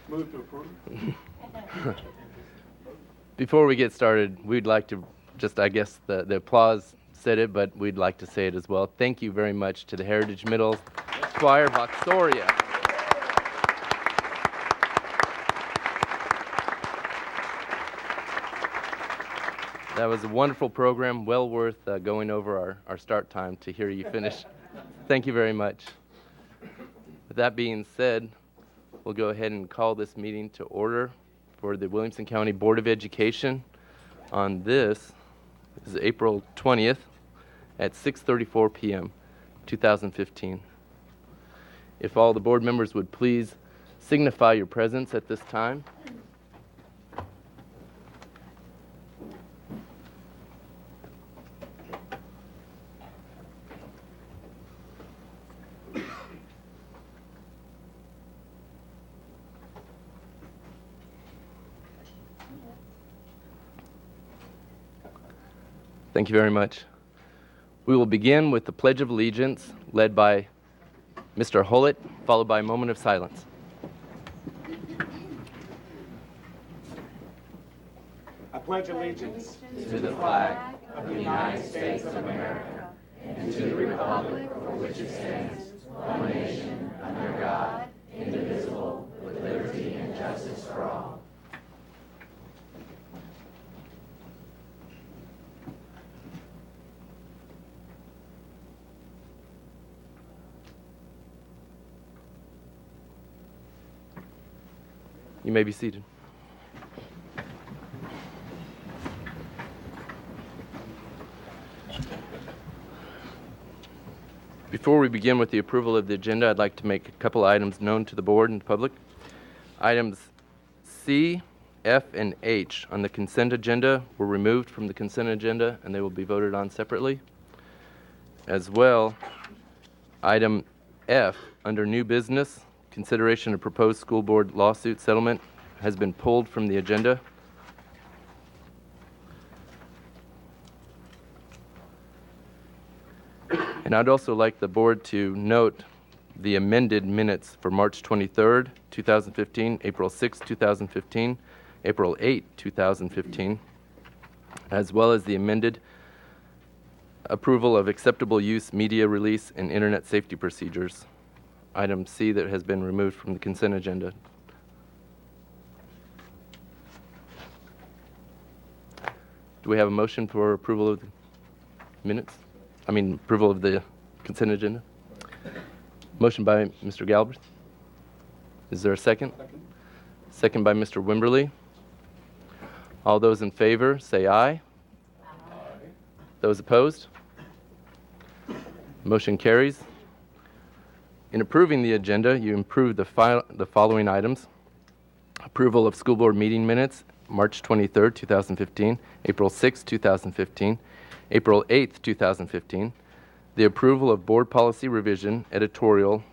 Move to approve. Before we get started, we'd like to just, I guess the applause said it, but we'd like to say it as well. Thank you very much to the Heritage Middle Choir Voxoria. That was a wonderful program, well worth going over our start time to hear you finish. Thank you very much. With that being said, we'll go ahead and call this meeting to order for the Williamson County Board of Education on this is April 20th at 6:34 p.m. 2015. If all the board members would please signify your presence at this time. Thank you very much. We will begin with the Pledge of Allegiance, led by Mr. Hullett, followed by a moment of silence. I pledge allegiance to the flag of the United States of America and to the republic for which it stands, one nation, under God, indivisible, with liberty and justice for all. You may be seated. Before we begin with the approval of the agenda, I'd like to make a couple items known to the board and the public. Items C, F, and H on the consent agenda were removed from the consent agenda and they will be voted on separately. As well, item F under new business, consideration of proposed school board lawsuit settlement has been pulled from the agenda. And I'd also like the board to note the amended minutes for March 23rd, 2015, April 6, 2015, April 8, 2015, as well as the amended approval of acceptable use media release and internet safety procedures. Item C that has been removed from the consent agenda. Do we have a motion for approval of the minutes? Approval of the consent agenda? Motion by Mr. Galbraith. Is there a second? Second by Mr. Wimberly. All those in favor say aye. Aye. Those opposed? Motion carries. In approving the agenda, you approved the following items. Approval of school board meeting minutes, March 23rd, 2015, April 6th, 2015, April 8th, 2015. The approval of board policy revision, editorial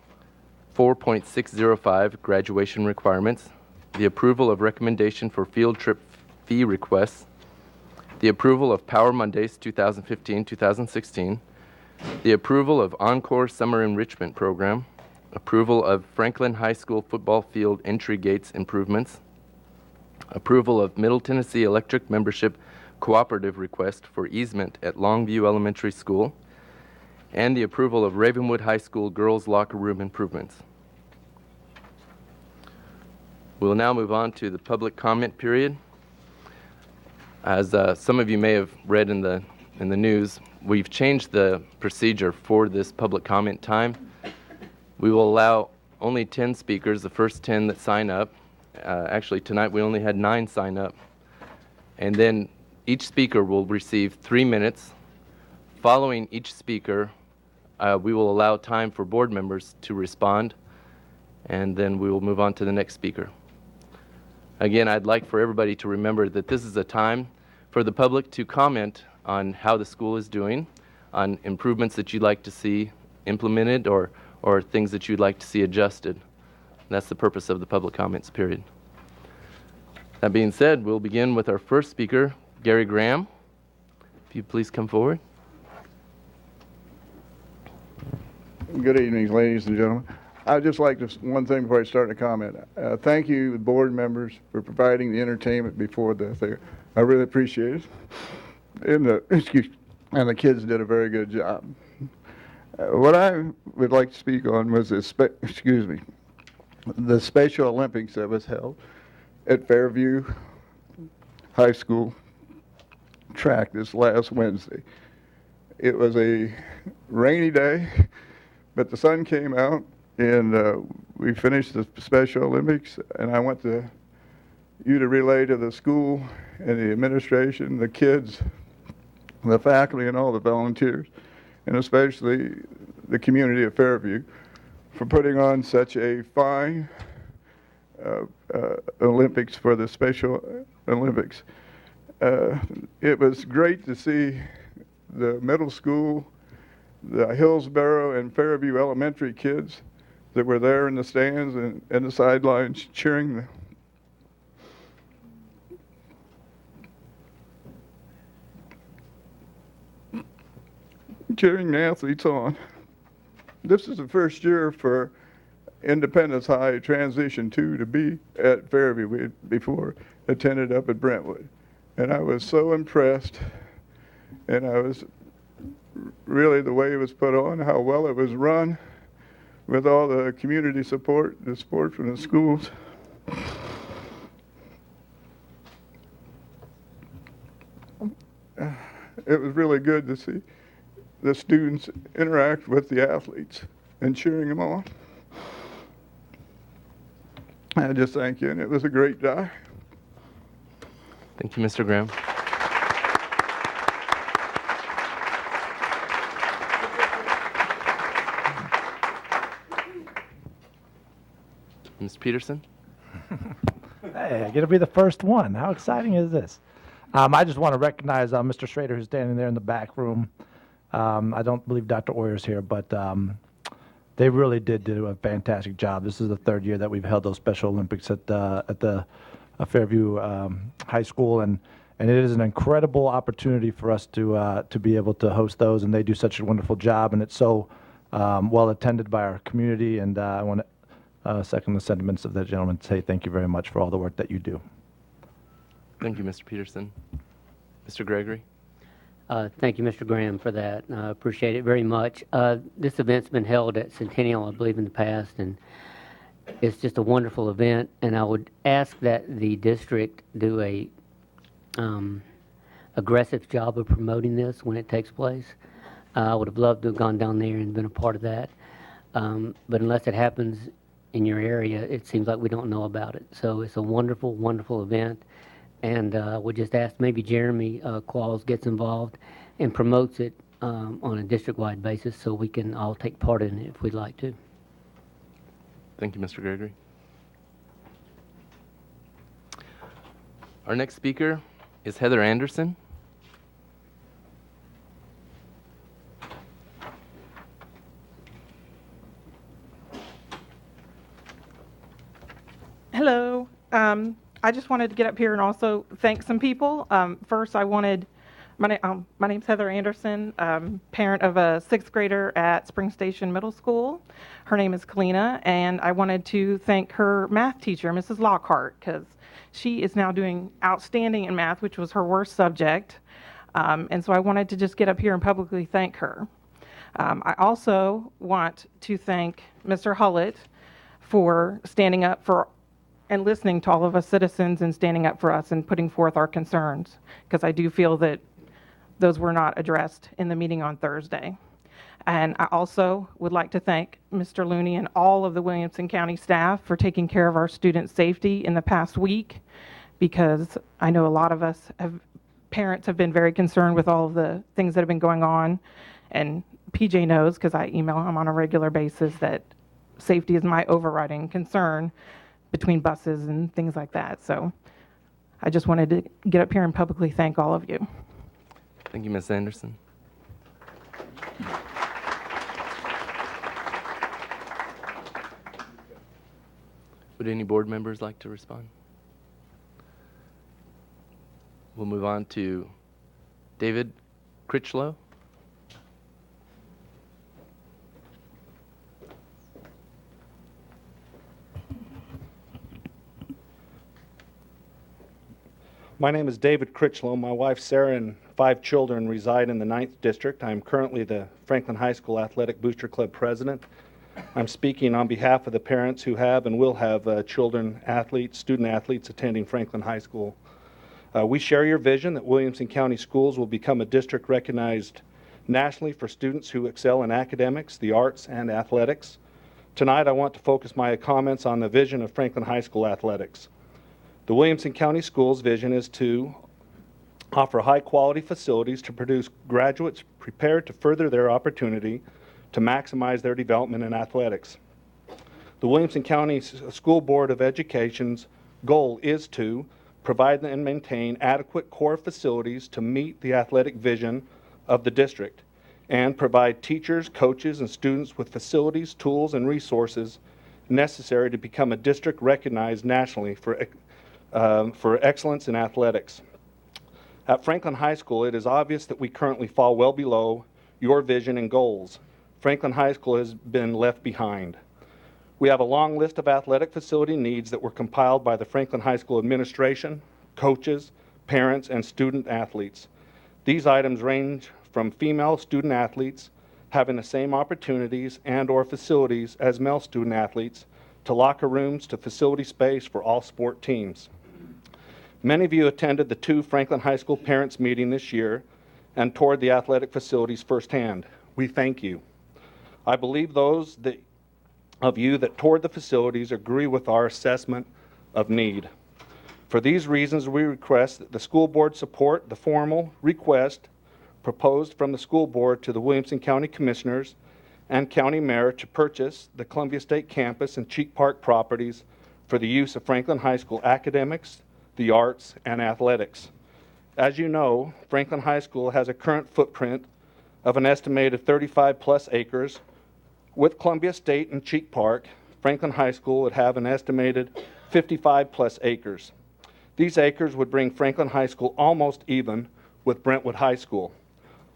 4.605, graduation requirements. The approval of recommendation for field trip fee requests. The approval of Power Mondays 2015-2016. The approval of Encore Summer Enrichment Program, approval of Franklin High School football field entry gates improvements, approval of Middle Tennessee Electric Membership Cooperative request for easement at Longview Elementary School, and the approval of Ravenwood High School girls' locker room improvements. We'll now move on to the public comment period. As some of you may have read in the news, we've changed the procedure for this public comment time. We will allow only 10 speakers, the first 10 that sign up. Actually, tonight we only had 9 sign up. And then each speaker will receive 3 minutes. Following each speaker, we will allow time for board members to respond, and then we will move on to the next speaker. Again, I'd like for everybody to remember that this is a time for the public to comment on how the school is doing, on improvements that you'd like to see implemented or or things that you'd like to see adjusted. That's the purpose of the public comments period. That being said, we'll begin with our first speaker, Gary Graham. If you please come forward. Good evening, ladies and gentlemen. I'd just like to, one thing before I start to comment. Thank you, board members, for providing the entertainment before the thing. I really appreciate it. And the kids did a very good job. What I would like to speak on was the Special Olympics that was held at Fairview High School track this last Wednesday. It was a rainy day, but the sun came out, and we finished the Special Olympics, and I want you to relay to the school and the administration, the kids, the faculty, and all the volunteers, and especially the community of Fairview, for putting on such a fine Olympics for the Special Olympics. It was great to see the middle school, the Hillsborough and Fairview elementary kids that were there in the stands and the sidelines cheering the athletes on. This is the first year for Independence High Transition 2 to be at Fairview. We had before attended up at Brentwood. And I was so impressed, and I was really the way it was put on, how well it was run, with all the community support, the support from the schools. It was really good to see the students interact with the athletes and cheering them on. I just thank you, and it was a great day. Thank you, Mr. Graham. Ms. Peterson? Hey, I get to be the first one. How exciting is this? I just want to recognize Mr. Schrader, who's standing there in the back room. I don't believe Dr. Oyer's here, but they really did do a fantastic job. This is the third year that we've held those Special Olympics at the Fairview High School, and it is an incredible opportunity for us to be able to host those, and they do such a wonderful job, and it's so well attended by our community, and I want to second the sentiments of that gentleman, say thank you very much for all the work that you do. Thank you, Mr. Peterson. Mr. Gregory? Thank you, Mr. Graham, for that. I appreciate it very much. This event's been held at Centennial, I believe, in the past, and it's just a wonderful event. And I would ask that the district do a aggressive job of promoting this when it takes place. I would have loved to have gone down there and been a part of that. But unless it happens in your area, it seems like we don't know about it. So it's a wonderful, wonderful event. And we just ask maybe Jeremy Qualls gets involved and promotes it on a district-wide basis so we can all take part in it if we'd like to. Thank you, Mr. Gregory. Our next speaker is Heather Anderson. Hello. I just wanted to get up here and also thank some people. First, my name's Heather Anderson, parent of a 6th grader at Spring Station Middle School. Her name is Kalina, and I wanted to thank her math teacher, Mrs. Lockhart, because she is now doing outstanding in math, which was her worst subject. And so I wanted to just get up here and publicly thank her. I also want to thank Mr. Hullett for standing up for and listening to all of us citizens and standing up for us and putting forth our concerns, because I do feel that those were not addressed in the meeting on Thursday. And I also would like to thank Mr. Looney and all of the Williamson County staff for taking care of our student safety in the past week, because I know a lot of us parents have been very concerned with all of the things that have been going on. And PJ knows, because I email him on a regular basis, that safety is my overriding concern between buses and things like that. So I just wanted to get up here and publicly thank all of you. Thank you, Ms. Anderson. Would any board members like to respond? We'll move on to David Critchlow. My name is David Critchlow. My wife Sarah and 5 children reside in the 9th District. I am currently the Franklin High School Athletic Booster Club president. I'm speaking on behalf of the parents who have and will have student athletes attending Franklin High School. We share your vision that Williamson County Schools will become a district recognized nationally for students who excel in academics, the arts, and athletics. Tonight I want to focus my comments on the vision of Franklin High School athletics. The Williamson County Schools' vision is to offer high-quality facilities to produce graduates prepared to further their opportunity to maximize their development in athletics. The Williamson County School Board of Education's goal is to provide and maintain adequate core facilities to meet the athletic vision of the district and provide teachers, coaches, and students with facilities, tools, and resources necessary to become a district recognized nationally for excellence in athletics. At Franklin High School, it is obvious that we currently fall well below your vision and goals. Franklin High School has been left behind. We have a long list of athletic facility needs that were compiled by the Franklin High School administration, coaches, parents, and student athletes. These items range from female student athletes having the same opportunities and/or facilities as male student athletes, to locker rooms, to facility space for all sport teams. Many of you attended the 2 Franklin High School parents meeting this year and toured the athletic facilities firsthand. We thank you. I believe those of you that toured the facilities agree with our assessment of need. For these reasons, we request that the school board support the formal request proposed from the school board to the Williamson County Commissioners and County Mayor to purchase the Columbia State Campus and Cheek Park properties for the use of Franklin High School academics, the arts, and athletics. As you know, Franklin High School has a current footprint of an estimated 35+ acres. With Columbia State and Cheek Park, Franklin High School would have an estimated 55+ acres. These acres would bring Franklin High School almost even with Brentwood High School.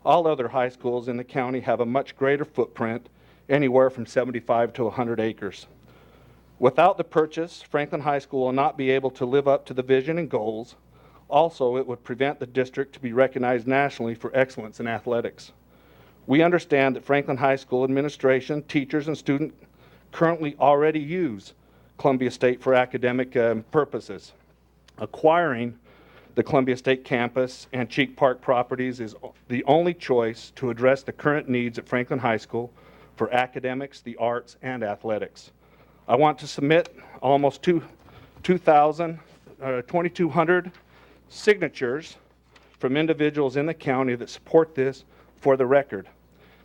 All other high schools in the county have a much greater footprint, anywhere from 75 to 100 acres. Without the purchase, Franklin High School will not be able to live up to the vision and goals. Also, it would prevent the district to be recognized nationally for excellence in athletics. We understand that Franklin High School administration, teachers, and students currently already use Columbia State for academic purposes. Acquiring the Columbia State campus and Cheek Park properties is the only choice to address the current needs at Franklin High School for academics, the arts, and athletics. I want to submit almost 2,200 signatures from individuals in the county that support this for the record.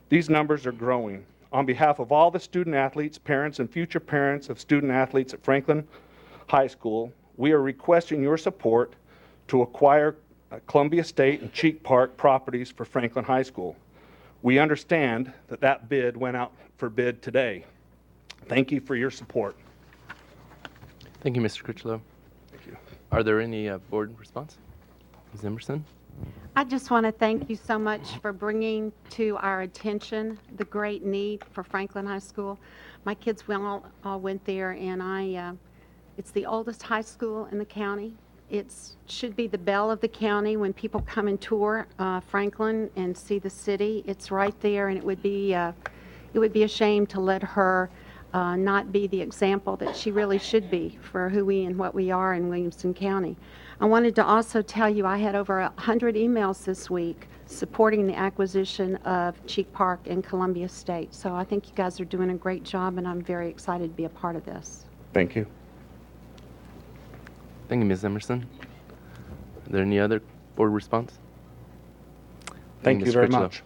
These numbers are growing. On behalf of all the student athletes, parents, and future parents of student athletes at Franklin High School, we are requesting your support to acquire Columbia State and Cheek Park properties for Franklin High School. We understand that that bid went out for bid today. Thank you for your support. Thank you, Mr. Critchlow. Thank you. Are there any board response? Ms. Emerson? I just want to thank you so much for bringing to our attention the great need for Franklin High School. My kids all went there, and it's the oldest high school in the county. It should be the belle of the county when people come and tour Franklin and see the city. It's right there, and it would be a shame to let her not be the example that she really should be for who we and what we are in Williamson County. I wanted to also tell you I had over 100 emails this week supporting the acquisition of Cheek Park and Columbia State. So I think you guys are doing a great job, and I'm very excited to be a part of this. Thank you. Thank you, Ms. Emerson. Are there any other board response? Thank you Ms. very Critchlow. much.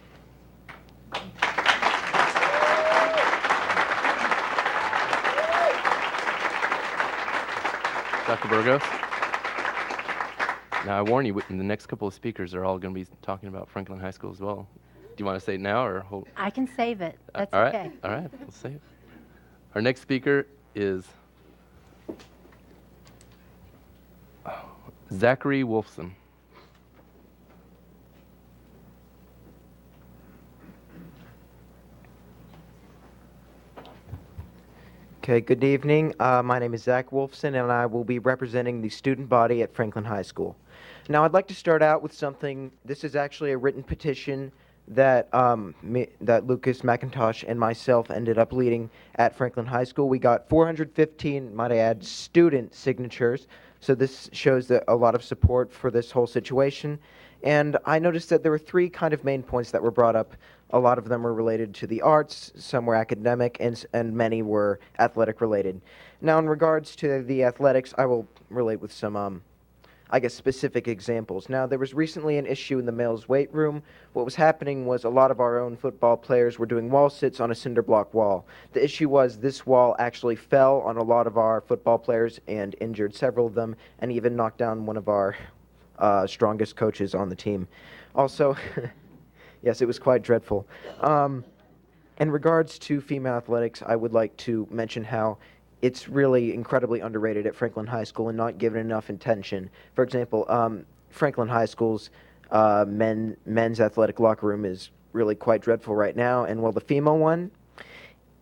Dr. Burgos? Now, I warn you, the next couple of speakers are all going to be talking about Franklin High School as well. Do you want to say it now or hold? I can save it. That's all right, okay. all right, we'll say it. Our next speaker is Zachary Wolfson. Okay, good evening. My name is Zach Wolfson, and I will be representing the student body at Franklin High School. Now, I'd like to start out with something. This is actually a written petition that that Lucas McIntosh and myself ended up leading at Franklin High School. We got 415, might I add, student signatures. So this shows that a lot of support for this whole situation. And I noticed that there were three kind of main points that were brought up. A lot of them were related to the arts, some were academic, and many were athletic related. Now, in regards to the athletics, I will relate with some, I guess, specific examples. Now, there was recently an issue in the males' weight room. What was happening was a lot of our own football players were doing wall sits on a cinder block wall. The issue was this wall actually fell on a lot of our football players and injured several of them, and even knocked down one of our strongest coaches on the team. Also, yes, it was quite dreadful. In regards to female athletics, I would like to mention how it's really incredibly underrated at Franklin High School and not given enough attention. For example, Franklin High School's men's athletic locker room is really quite dreadful right now, and while the female one,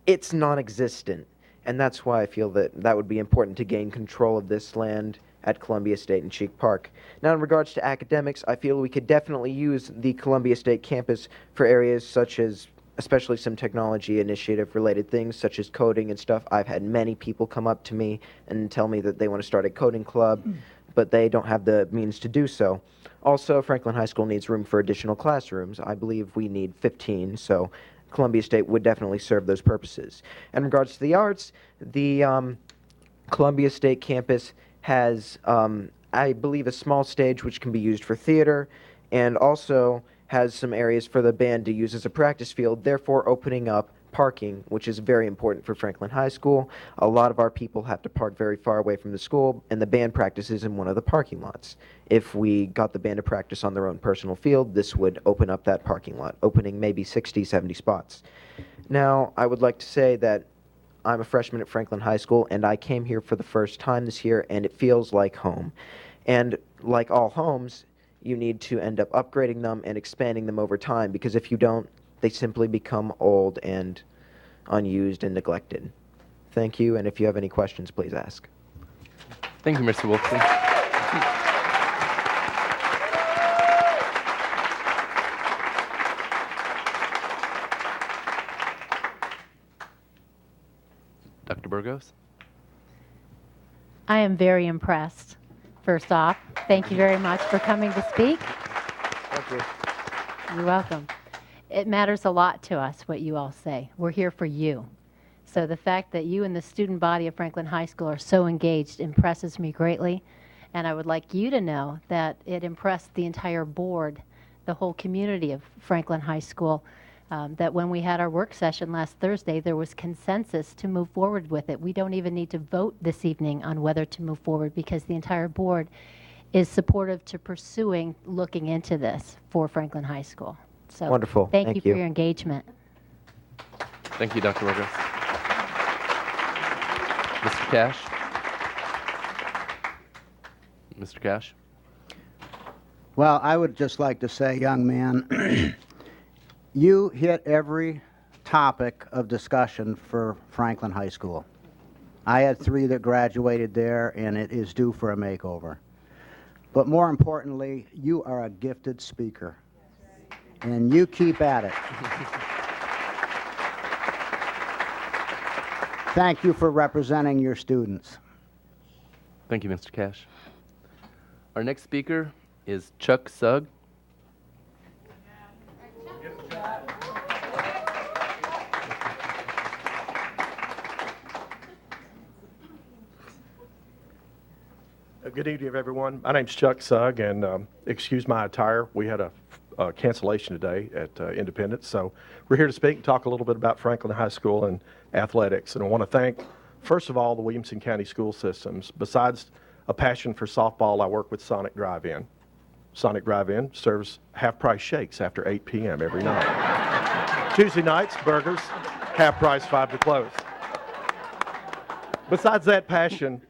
it's non-existent. And that's why I feel that that would be important to gain control of this land at Columbia State and Cheek Park. Now, in regards to academics, I feel we could definitely use the Columbia State campus for areas such as, especially some technology initiative related things such as coding and stuff. I've had many people come up to me and tell me that they want to start a coding club, but they don't have the means to do so. Also, Franklin High School needs room for additional classrooms. I believe we need 15, so Columbia State would definitely serve those purposes. In regards to the arts, the Columbia State campus has, I believe, a small stage which can be used for theater, and also has some areas for the band to use as a practice field, therefore opening up parking, which is very important for Franklin High School. A lot of our people have to park very far away from the school, and the band practices in one of the parking lots. If we got the band to practice on their own personal field, this would open up that parking lot, opening maybe 60, 70 spots. Now, I would like to say that I'm a freshman at Franklin High School, and I came here for the first time this year, and it feels like home. And like all homes, you need to end up upgrading them and expanding them over time, because if you don't, they simply become old and unused and neglected. Thank you, and if you have any questions, please ask. Thank you, Mr. Wolfson. Dr. Burgos? I am very impressed. First off, thank you very much for coming to speak. Thank you. You're welcome. It matters a lot to us what you all say. We're here for you. So the fact that you and the student body of Franklin High School are so engaged impresses me greatly. And I would like you to know that it impressed the entire board, the whole community of Franklin High School, that when we had our work session last Thursday, there was consensus to move forward with it. We don't even need to vote this evening on whether to move forward because the entire board is supportive to pursuing looking into this for Franklin High School. So Wonderful. Thank Thank you for you. your engagement. Thank you, Dr. Burgos. Mr. Cash? Mr. Cash? Well, I would just like to say, young man, you hit every topic of discussion for Franklin High School. I had 3 that graduated there, and it is due for a makeover. But more importantly, you are a gifted speaker, and you keep at it. Thank you for representing your students. Thank you, Mr. Cash. Our next speaker is Chuck Sugg. Good evening, everyone. My name's Chuck Sugg, and excuse my attire. We had a cancellation today at Independence, so we're here to speak and talk a little bit about Franklin High School and athletics. And I want to thank, first of all, the Williamson County school systems. Besides a passion for softball, I work with Sonic Drive-In. Sonic Drive-In serves half-price shakes after 8 p.m. every night. Tuesday nights, burgers, half price, 5 to close. Besides that passion,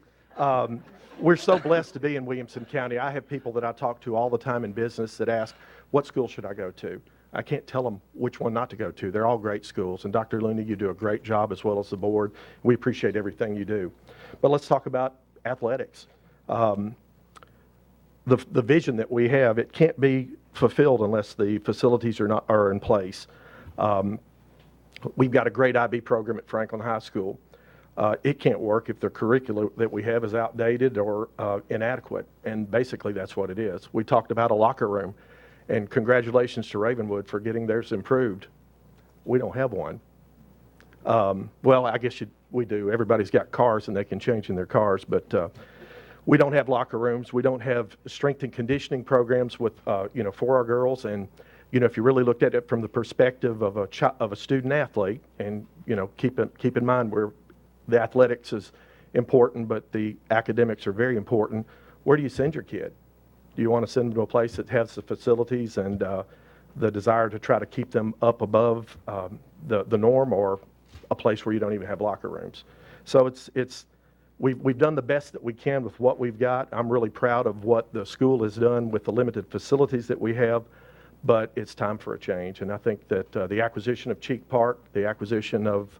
We're so blessed to be in Williamson County. I have people that I talk to all the time in business that ask, what school should I go to? I can't tell them which one not to go to. They're all great schools. And Dr. Looney, you do a great job as well as the board. We appreciate everything you do. But let's talk about athletics. The vision that we have, it can't be fulfilled unless the facilities are in place. We've got a great IB program at Franklin High School. It can't work if the curriculum that we have is outdated or inadequate, and basically that's what it is. We talked about a locker room, and congratulations to Ravenwood for getting theirs improved. We don't have one. Well, I guess we do. Everybody's got cars and they can change in their cars, but we don't have locker rooms. We don't have strength and conditioning programs with, for our girls. And if you really looked at it from the perspective of a student athlete, and keep in mind the athletics is important, but the academics are very important. Where do you send your kid? Do you want to send them to a place that has the facilities and the desire to try to keep them up above the norm, or a place where you don't even have locker rooms? So we've done the best that we can with what we've got. I'm really proud of what the school has done with the limited facilities that we have, but it's time for a change. And I think that the acquisition of Cheek Park, the acquisition of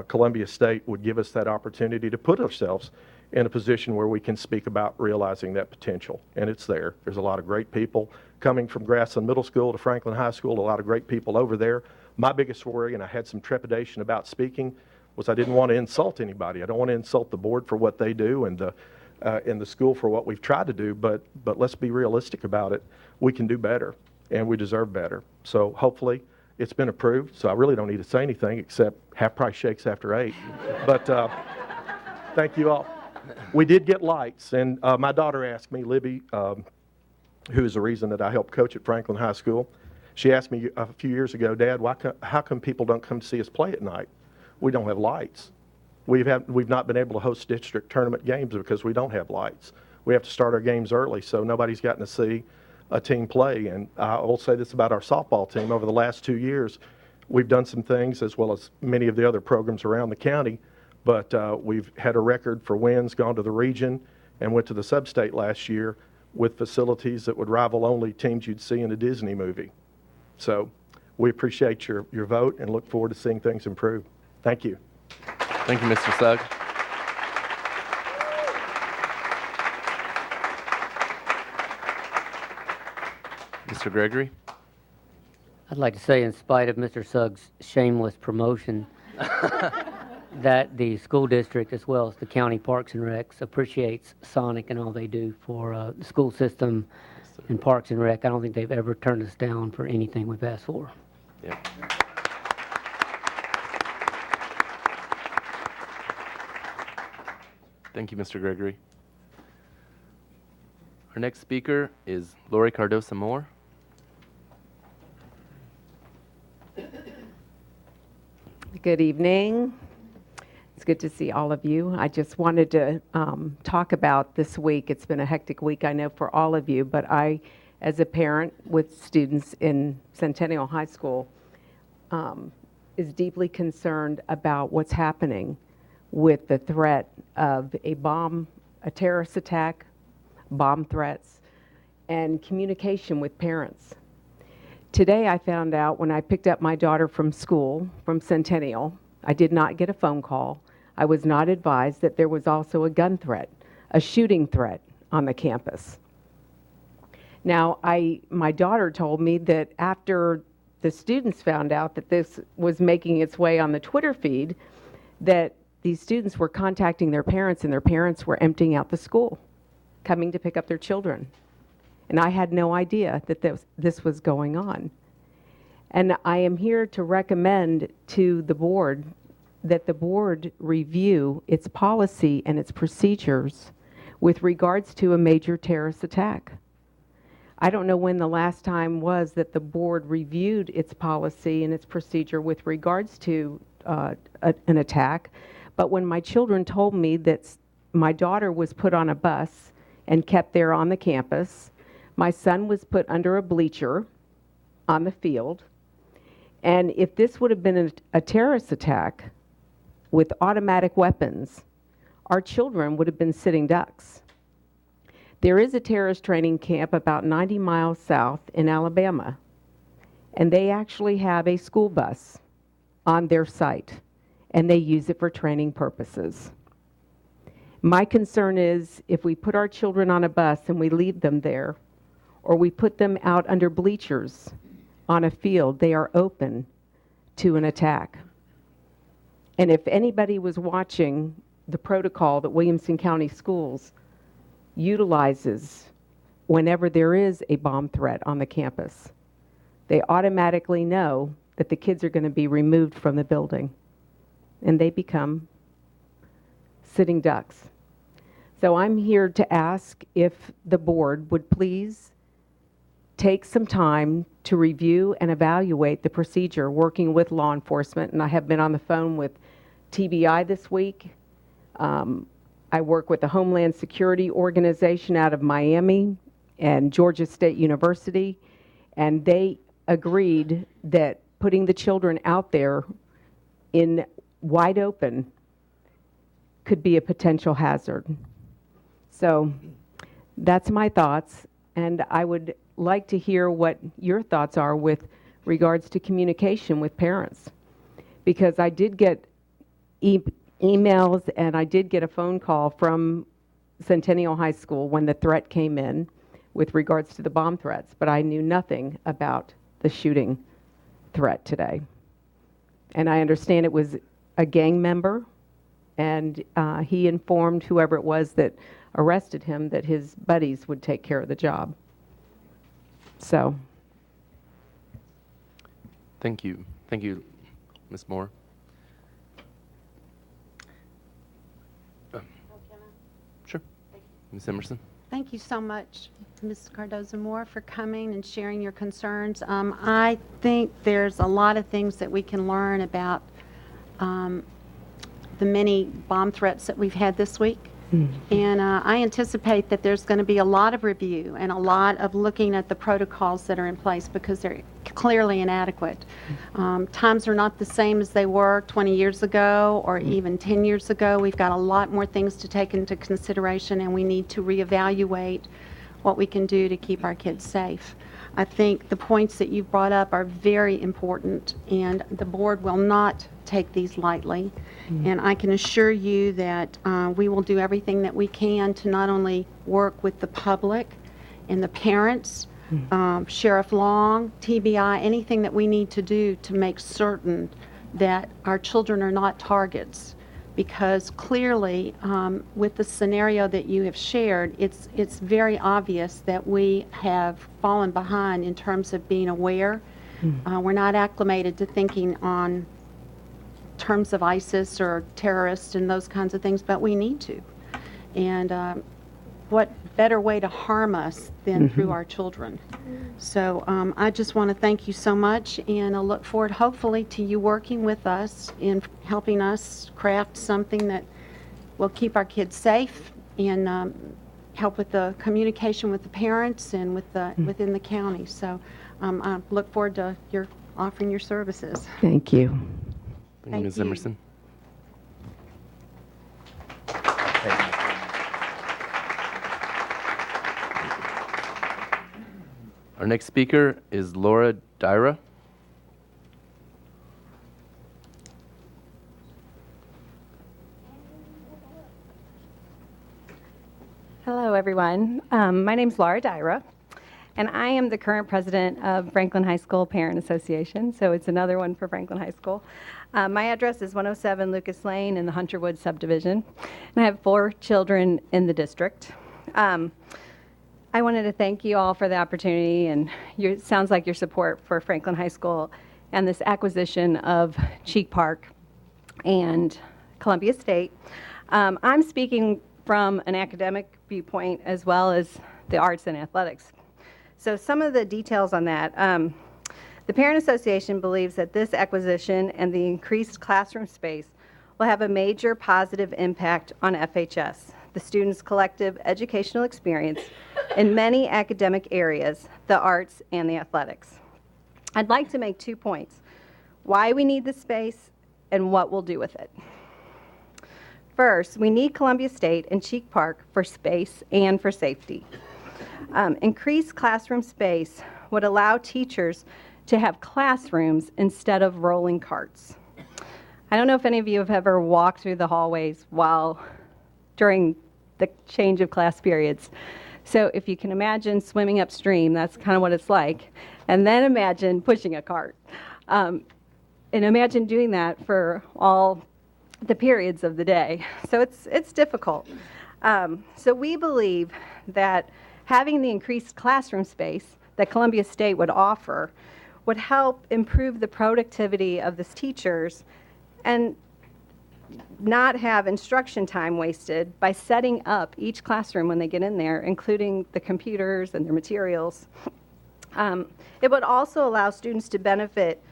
Columbia State would give us that opportunity to put ourselves in a position where we can speak about realizing that potential. And it's there. There's a lot of great people coming from Grassland Middle School to Franklin High School, a lot of great people over there. My biggest worry, and I had some trepidation about speaking, was I didn't want to insult anybody. I don't want to insult the board for what they do and the school for what we've tried to do, but let's be realistic about it. We can do better, and we deserve better. So hopefully it's been approved, so I really don't need to say anything except half price shakes after 8. But thank you all. We did get lights, and my daughter asked me, Libby, who is the reason that I helped coach at Franklin High School, she asked me a few years ago, Dad, how come people don't come see us play at night? We don't have lights. We've not been able to host district tournament games because we don't have lights. We have to start our games early, so nobody's gotten to see a team play. And I will say this about our softball team. Over the last 2 years, we've done some things, as well as many of the other programs around the county, but we've had a record for wins, gone to the region, and went to the sub-state last year with facilities that would rival only teams you'd see in a Disney movie. So we appreciate your vote and look forward to seeing things improve. Thank you. Thank you, Mr. Sugg. Mr. Gregory? I'd like to say, in spite of Mr. Sugg's shameless promotion, that the school district, as well as the county parks and recs, appreciates Sonic and all they do for the school system and parks and rec. I don't think they've ever turned us down for anything we've asked for. Yeah. Thank you, Mr. Gregory. Our next speaker is Lori Cardosa Moore. Good evening. It's good to see all of you. I just wanted to talk about this week. It's been a hectic week, I know, for all of you, but I, as a parent with students in Centennial High School, is deeply concerned about what's happening with the threat of a terrorist attack, bomb threats, and communication with parents. Today I found out when I picked up my daughter from school, from Centennial, I did not get a phone call. I was not advised that there was also a gun threat, a shooting threat on the campus. Now, my daughter told me that after the students found out that this was making its way on the Twitter feed, that these students were contacting their parents, and their parents were emptying out the school, coming to pick up their children. And I had no idea that this was going on. And I am here to recommend to the board that the board review its policy and its procedures with regards to a major terrorist attack. I don't know when the last time was that the board reviewed its policy and its procedure with regards to an attack, but when my children told me that my daughter was put on a bus and kept there on the campus, my son was put under a bleacher on the field, and if this would have been a terrorist attack with automatic weapons, our children would have been sitting ducks. There is a terrorist training camp about 90 miles south in Alabama, and they actually have a school bus on their site, and they use it for training purposes. My concern is if we put our children on a bus and we leave them there, or we put them out under bleachers on a field, they are open to an attack. And if anybody was watching the protocol that Williamson County Schools utilizes whenever there is a bomb threat on the campus, they automatically know that the kids are going to be removed from the building, and they become sitting ducks. So I'm here to ask if the board would please take some time to review and evaluate the procedure working with law enforcement. And I have been on the phone with TBI this week. I work with the Homeland Security Organization out of Miami and Georgia State University, and they agreed that putting the children out there in wide open could be a potential hazard. So that's my thoughts, and I would like to hear what your thoughts are with regards to communication with parents, because I did get emails and I did get a phone call from Centennial High School when the threat came in with regards to the bomb threats, but I knew nothing about the shooting threat today. And I understand it was a gang member, and he informed whoever it was that arrested him that his buddies would take care of the job. So. Thank you. Thank you, Ms. Moore. Sure. Ms. Emerson. Thank you so much, Ms. Cardozo-Moore, for coming and sharing your concerns. I think there's a lot of things that we can learn about the many bomb threats that we've had this week. And I anticipate that there's going to be a lot of review and a lot of looking at the protocols that are in place because they're clearly inadequate. Times are not the same as they were 20 years ago or even 10 years ago. We've got a lot more things to take into consideration, and we need to reevaluate what we can do to keep our kids safe. I think the points that you've brought up are very important, and the board will not take these lightly. And I can assure you that we will do everything that we can to not only work with the public and the parents, Sheriff Long, TBI, anything that we need to do to make certain that our children are not targets. Because clearly, with the scenario that you have shared, it's very obvious that we have fallen behind in terms of being aware. We're not acclimated to thinking on terms of ISIS or terrorists and those kinds of things, but we need to. And what better way to harm us than through our children? So I just want to thank you so much, and I look forward hopefully to you working with us in helping us craft something that will keep our kids safe and help with the communication with the parents and with the within the county. So I look forward to your offering your services. Thank you. Thank you, Ms. Emerson. Our next speaker is Laura Dyra. Hello, everyone. My name is Laura Dyra, and I am the current president of Franklin High School Parent Association, so it's another one for Franklin High School. My address is 107 Lucas Lane in the Hunterwood subdivision, and I have 4 children in the district. I wanted to thank you all for the opportunity, and it sounds like your support for Franklin High School and this acquisition of Cheek Park and Columbia State. I'm speaking from an academic viewpoint as well as the arts and athletics. So some of the details on that. The Parent Association believes that this acquisition and the increased classroom space will have a major positive impact on FHS, the students' collective educational experience in many academic areas, the arts and the athletics. I'd like to make 2 points: why we need the space and what we'll do with it. First, we need Columbia State and Cheek Park for space and for safety. Increased classroom space would allow teachers to have classrooms instead of rolling carts. I don't know if any of you have ever walked through the hallways during the change of class periods. So if you can imagine swimming upstream, that's kind of what it's like. And then imagine pushing a cart. And imagine doing that for all the periods of the day. So it's difficult. So we believe that having the increased classroom space that Columbia State would offer would help improve the productivity of the teachers and not have instruction time wasted by setting up each classroom when they get in there, including the computers and their materials. It would also allow students to benefit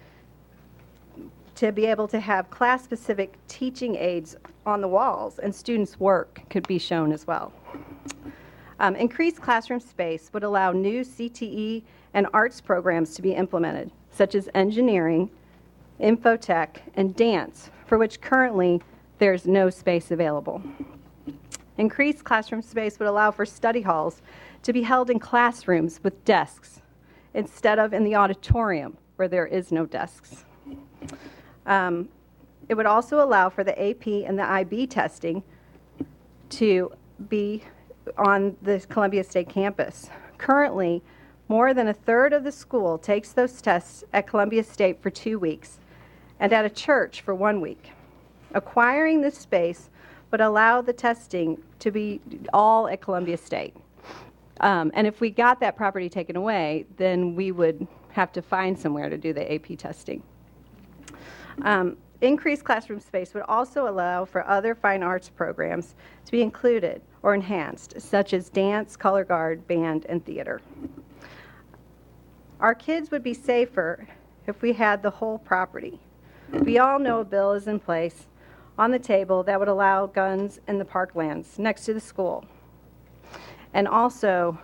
to be able to have class-specific teaching aids on the walls, and students' work could be shown as well. Increased classroom space would allow new CTE and arts programs to be implemented, such as engineering, infotech, and dance, for which currently there's no space available. Increased classroom space would allow for study halls to be held in classrooms with desks instead of in the auditorium where there is no desks. It would also allow for the AP and the IB testing to be on the Columbia State campus. Currently, more than a third of the school takes those tests at Columbia State for 2 weeks and at a church for 1 week. Acquiring this space would allow the testing to be all at Columbia State. And if we got that property taken away, then we would have to find somewhere to do the AP testing. Increased classroom space would also allow for other fine arts programs to be included or enhanced, such as dance, color guard, band, and theater. Our kids would be safer if we had the whole property. We all know a bill is in place on the table that would allow guns in the parklands next to the school. And also,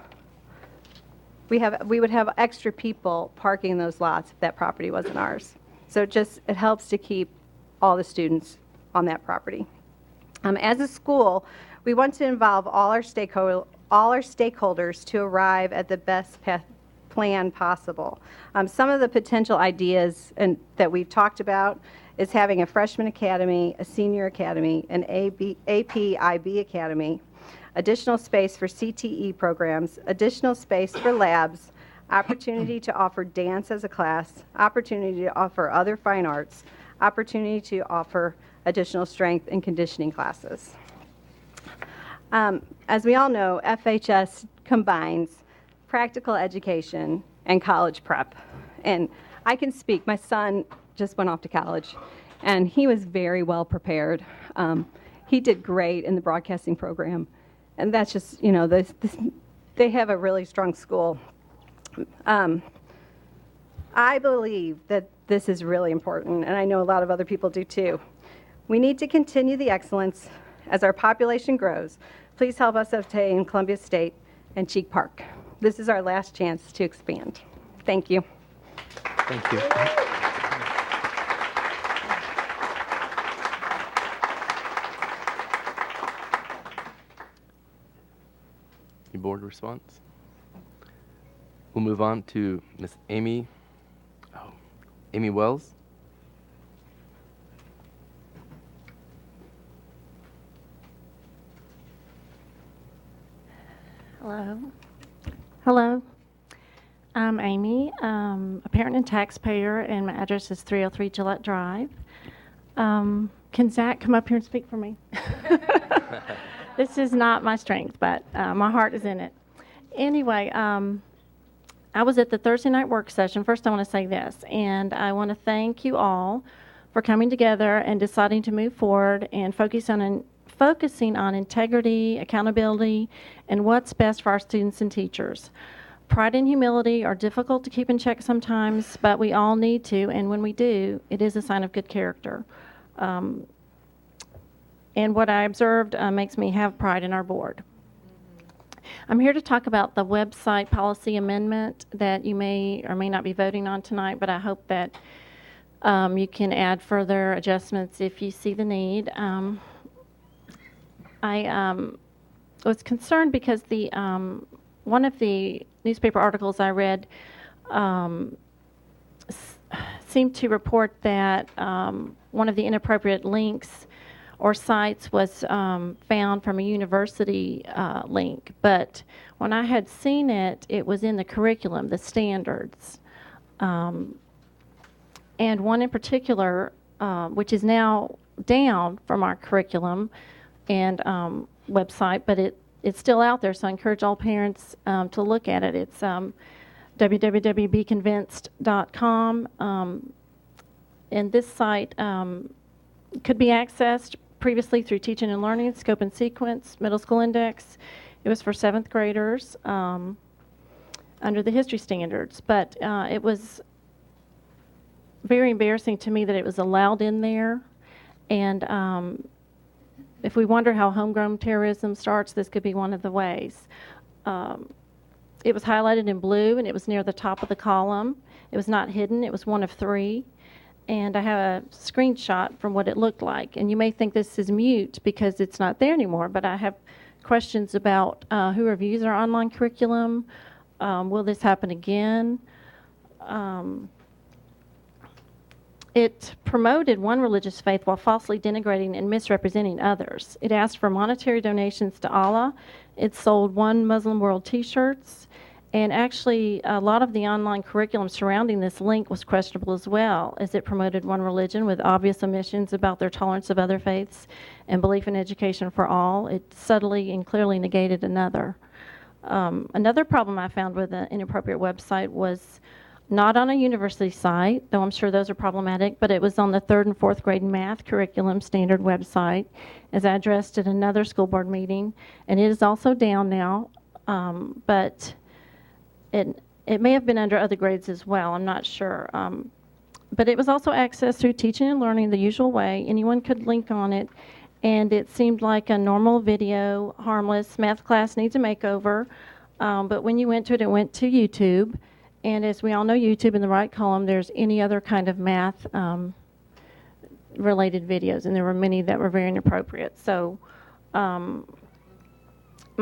we would have extra people parking in those lots if that property wasn't ours. So it helps to keep all the students on that property. As a school, we want to involve all our stakeholders to arrive at the best plan possible. Some of the potential ideas that we've talked about is having a freshman academy, a senior academy, an AP/IB academy, additional space for CTE programs, additional space for labs, opportunity to offer dance as a class, opportunity to offer other fine arts, opportunity to offer additional strength and conditioning classes. As we all know, FHS combines practical education and college prep. And I can speak, my son just went off to college, and he was very well prepared. He did great in the broadcasting program. And that's just, they have a really strong school. I believe that this is really important, and I know a lot of other people do too. We need to continue the excellence as our population grows. Please help us obtain Columbia State and Cheek Park. This is our last chance to expand. Thank you. Thank you. Any board response? We'll move on to Miss Amy Wells. Hello. I'm Amy, a parent and taxpayer, and my address is 303 Gillette Drive. Can Zach come up here and speak for me? This is not my strength, but my heart is in it. Anyway, I was at the Thursday night work session. First, I want to say this, and I want to thank you all for coming together and deciding to move forward and focusing on integrity, accountability, and what's best for our students and teachers. Pride and humility are difficult to keep in check sometimes, but we all need to, and when we do, it is a sign of good character. And what I observed makes me have pride in our board. I'm here to talk about the website policy amendment that you may or may not be voting on tonight, but I hope that you can add further adjustments if you see the need. I was concerned because the one of the newspaper articles I read seemed to report that one of the inappropriate links or sites was found from a university link. But when I had seen it, it was in the curriculum, the standards. And one in particular, which is now down from our curriculum and website, but it's still out there, so I encourage all parents to look at it. It's www.beconvinced.com. And this site could be accessed previously through Teaching and Learning, Scope and Sequence, Middle School Index. It was for 7th graders under the history standards. But it was very embarrassing to me that it was allowed in there. And if we wonder how homegrown terrorism starts, this could be one of the ways. It was highlighted in blue, and it was near the top of the column. It was not hidden. It was one of 3. And I have a screenshot from what it looked like. And you may think this is mute because it's not there anymore, but I have questions about who reviews our online curriculum. Will this happen again? It promoted one religious faith while falsely denigrating and misrepresenting others. It asked for monetary donations to Allah. It sold One Muslim World T-shirts. And actually, a lot of the online curriculum surrounding this link was questionable as well, as it promoted one religion with obvious omissions about their tolerance of other faiths and belief in education for all. It subtly and clearly negated another. Another problem I found with an inappropriate website was not on a university site, though I'm sure those are problematic, but it was on the 3rd and 4th grade math curriculum standard website, as I addressed at another school board meeting, and it is also down now, but it may have been under other grades as well, I'm not sure. But it was also accessed through Teaching and Learning the usual way. Anyone could link on it, and it seemed like a normal video, harmless, math class needs a makeover, but when you went to it, it went to YouTube. And as we all know, YouTube, in the right column, there's any other kind of math related videos, and there were many that were very inappropriate. So my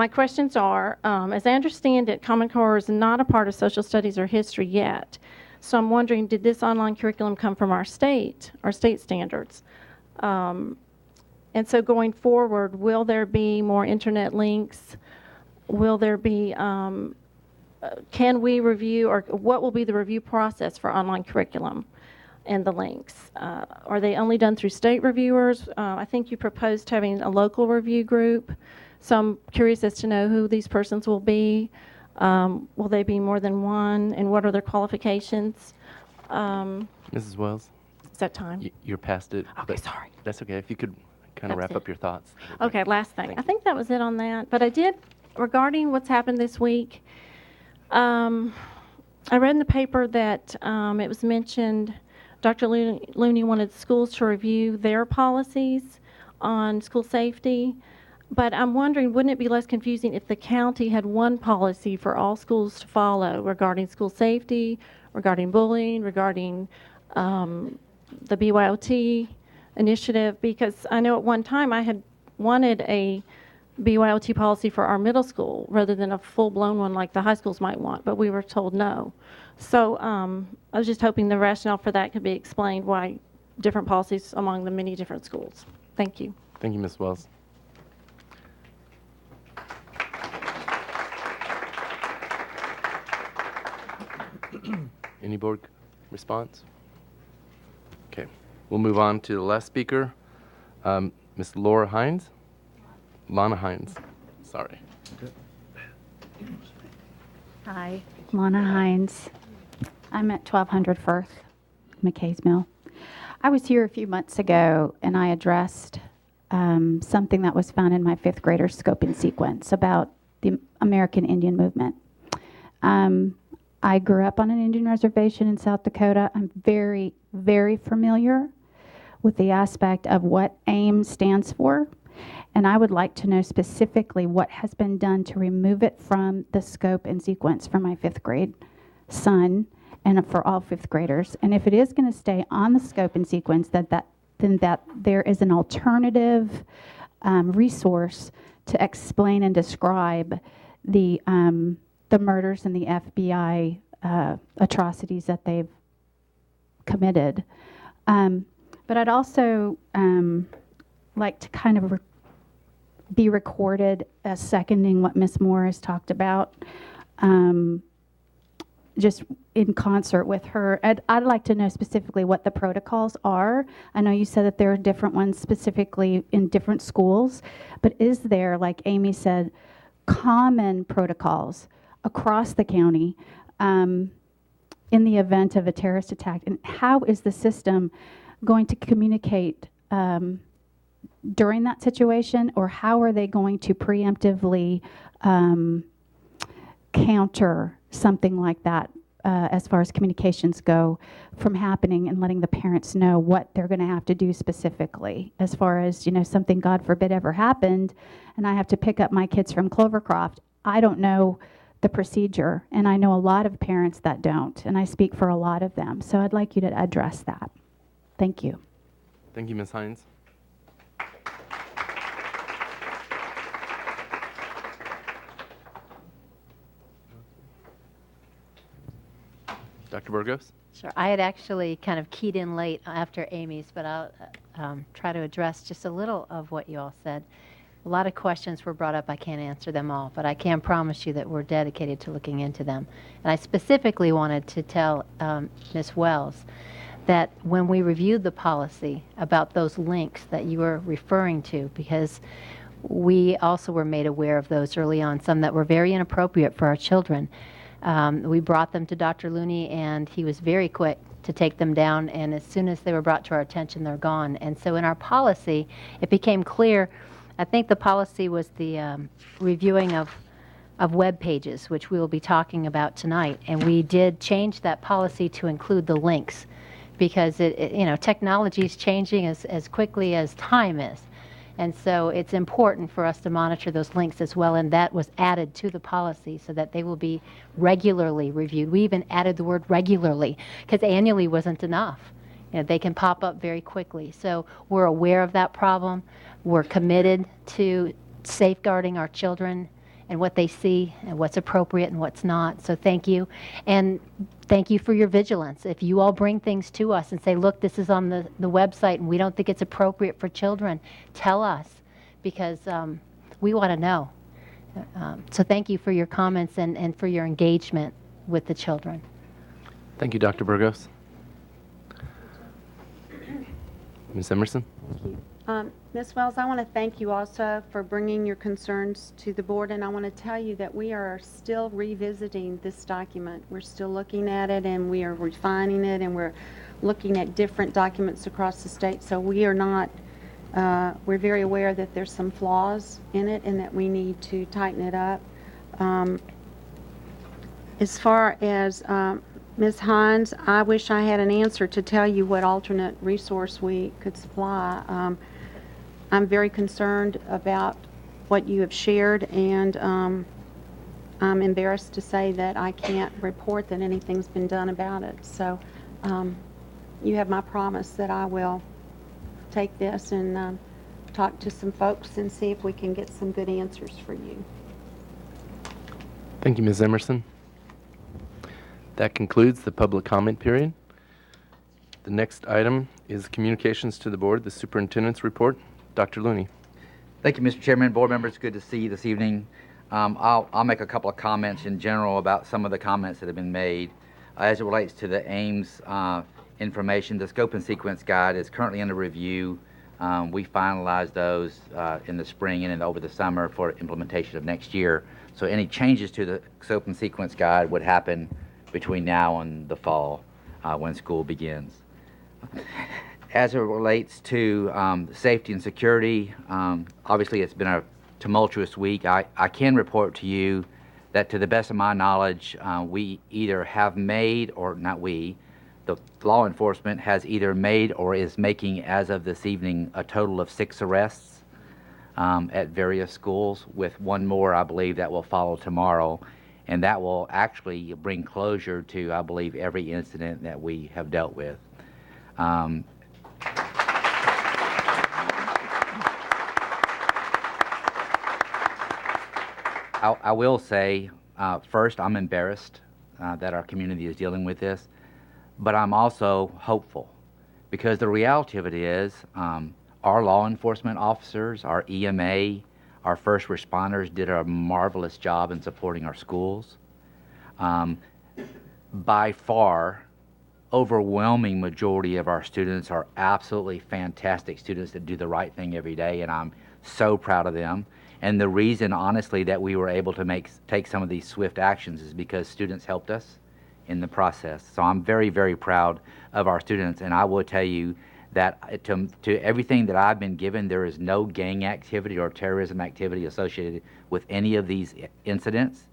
questions are, as I understand it, Common Core is not a part of social studies or history yet. So I'm wondering, did this online curriculum come from our state standards? And so going forward, will there be more internet links? Will there be can we review, or what will be the review process for online curriculum and the links? Are they only done through state reviewers? I think you proposed having a local review group, so I'm curious as to know who these persons will be. Will they be more than one, and what are their qualifications? Mrs. Wells? Is that time? You're past it. Okay, sorry. That's okay. If you could kind of wrap up your thoughts. Okay, last thing. I think that was it on that. But I did, regarding what's happened this week, I read in the paper that it was mentioned Dr. Looney wanted schools to review their policies on school safety, but I'm wondering, wouldn't it be less confusing if the county had one policy for all schools to follow regarding school safety, regarding bullying, regarding the BYOT initiative? Because I know at one time I had wanted a BYOT policy for our middle school rather than a full-blown one like the high schools might want, but we were told no. So I was just hoping the rationale for that could be explained, why different policies among the many different schools. Thank you. Thank you, Ms. Wells. Any board response? Okay, we'll move on to the last speaker, Ms. Laura Hines. Lana Hines, sorry. Hi, Lana Hines. I'm at 1200 Firth, McKay's Mill. I was here a few months ago, and I addressed something that was found in my 5th grader scope and sequence about the American Indian movement. I grew up on an Indian reservation in South Dakota. I'm very, very familiar with the aspect of what AIM stands for. And I would like to know specifically what has been done to remove it from the scope and sequence for my 5th grade son and for all 5th graders. And if it is going to stay on the scope and sequence, then that there is an alternative resource to explain and describe the murders and the FBI atrocities that they've committed. But I'd also like to kind of be recorded as seconding what Ms. Moore has talked about, just in concert with her. I'd like to know specifically what the protocols are. I know you said that there are different ones specifically in different schools, but is there, like Amy said, common protocols across the county in the event of a terrorist attack? And how is the system going to communicate during that situation, or how are they going to preemptively counter something like that as far as communications go from happening, and letting the parents know what they're going to have to do specifically as far as, you know, something, God forbid, ever happened and I have to pick up my kids from Clovercroft. I don't know the procedure, and I know a lot of parents that don't, and I speak for a lot of them. So I'd like you to address that. Thank you. Thank you, Ms. Hines. Dr. Burgos? Sure. I had actually kind of keyed in late after Amy's, but I'll try to address just a little of what you all said. A lot of questions were brought up. I can't answer them all, but I can promise you that we're dedicated to looking into them. And I specifically wanted to tell Ms. Wells that when we reviewed the policy about those links that you were referring to, because we also were made aware of those early on, some that were very inappropriate for our children. We brought them to Dr. Looney, and he was very quick to take them down, and as soon as they were brought to our attention, they're gone. And so in our policy, it became clear, I think the policy was the reviewing of web pages, which we will be talking about tonight, and we did change that policy to include the links, because you know, technology is changing as quickly as time is. And so it's important for us to monitor those links as well, and that was added to the policy so that they will be regularly reviewed. We even added the word regularly, because annually wasn't enough. You know, they can pop up very quickly. So we're aware of that problem. We're committed to safeguarding our children and what they see and what's appropriate and what's not. So thank you. And thank you for your vigilance. If you all bring things to us and say, look, this is on the website and we don't think it's appropriate for children, tell us, because we want to know. So thank you for your comments and for your engagement with the children. Thank you, Dr. Burgos. Ms. Emerson? Thank you. Ms. Wells, I want to thank you also for bringing your concerns to the board, and I want to tell you that we are still revisiting this document. We're still looking at it, and we are refining it, and we're looking at different documents across the state. So we are not, we're very aware that there's some flaws in it and that we need to tighten it up. As far as Ms. Hines, I wish I had an answer to tell you what alternate resource we could supply. I'm very concerned about what you have shared, and I'm embarrassed to say that I can't report that anything's been done about it. So you have my promise that I will take this and talk to some folks and see if we can get some good answers for you. Thank you, Ms. Emerson. That concludes the public comment period. The next item is communications to the board, the superintendent's report. Dr. Looney. Thank you, Mr. Chairman. Board members, good to see you this evening. I'll make a couple of comments in general about some of the comments that have been made. As it relates to the Ames information, the scope and sequence guide is currently under review. We finalized those in the spring and over the summer for implementation of next year. So any changes to the scope and sequence guide would happen between now and the fall when school begins. As it relates to safety and security, obviously it's been a tumultuous week. I can report to you that to the best of my knowledge, we either have made, or not we, the law enforcement has either made or is making, as of this evening, a total of 6 arrests at various schools, with one more, I believe, that will follow tomorrow. And that will actually bring closure to, I believe, every incident that we have dealt with. I will say, first, I'm embarrassed that our community is dealing with this, but I'm also hopeful because the reality of it is our law enforcement officers, our EMA, our first responders did a marvelous job in supporting our schools. By far, overwhelming majority of our students are absolutely fantastic students that do the right thing every day, and I'm so proud of them. And the reason, honestly, that we were able to take some of these swift actions is because students helped us in the process. So I'm very, very proud of our students, and I will tell you that to everything that I've been given, there is no gang activity or terrorism activity associated with any of these incidents.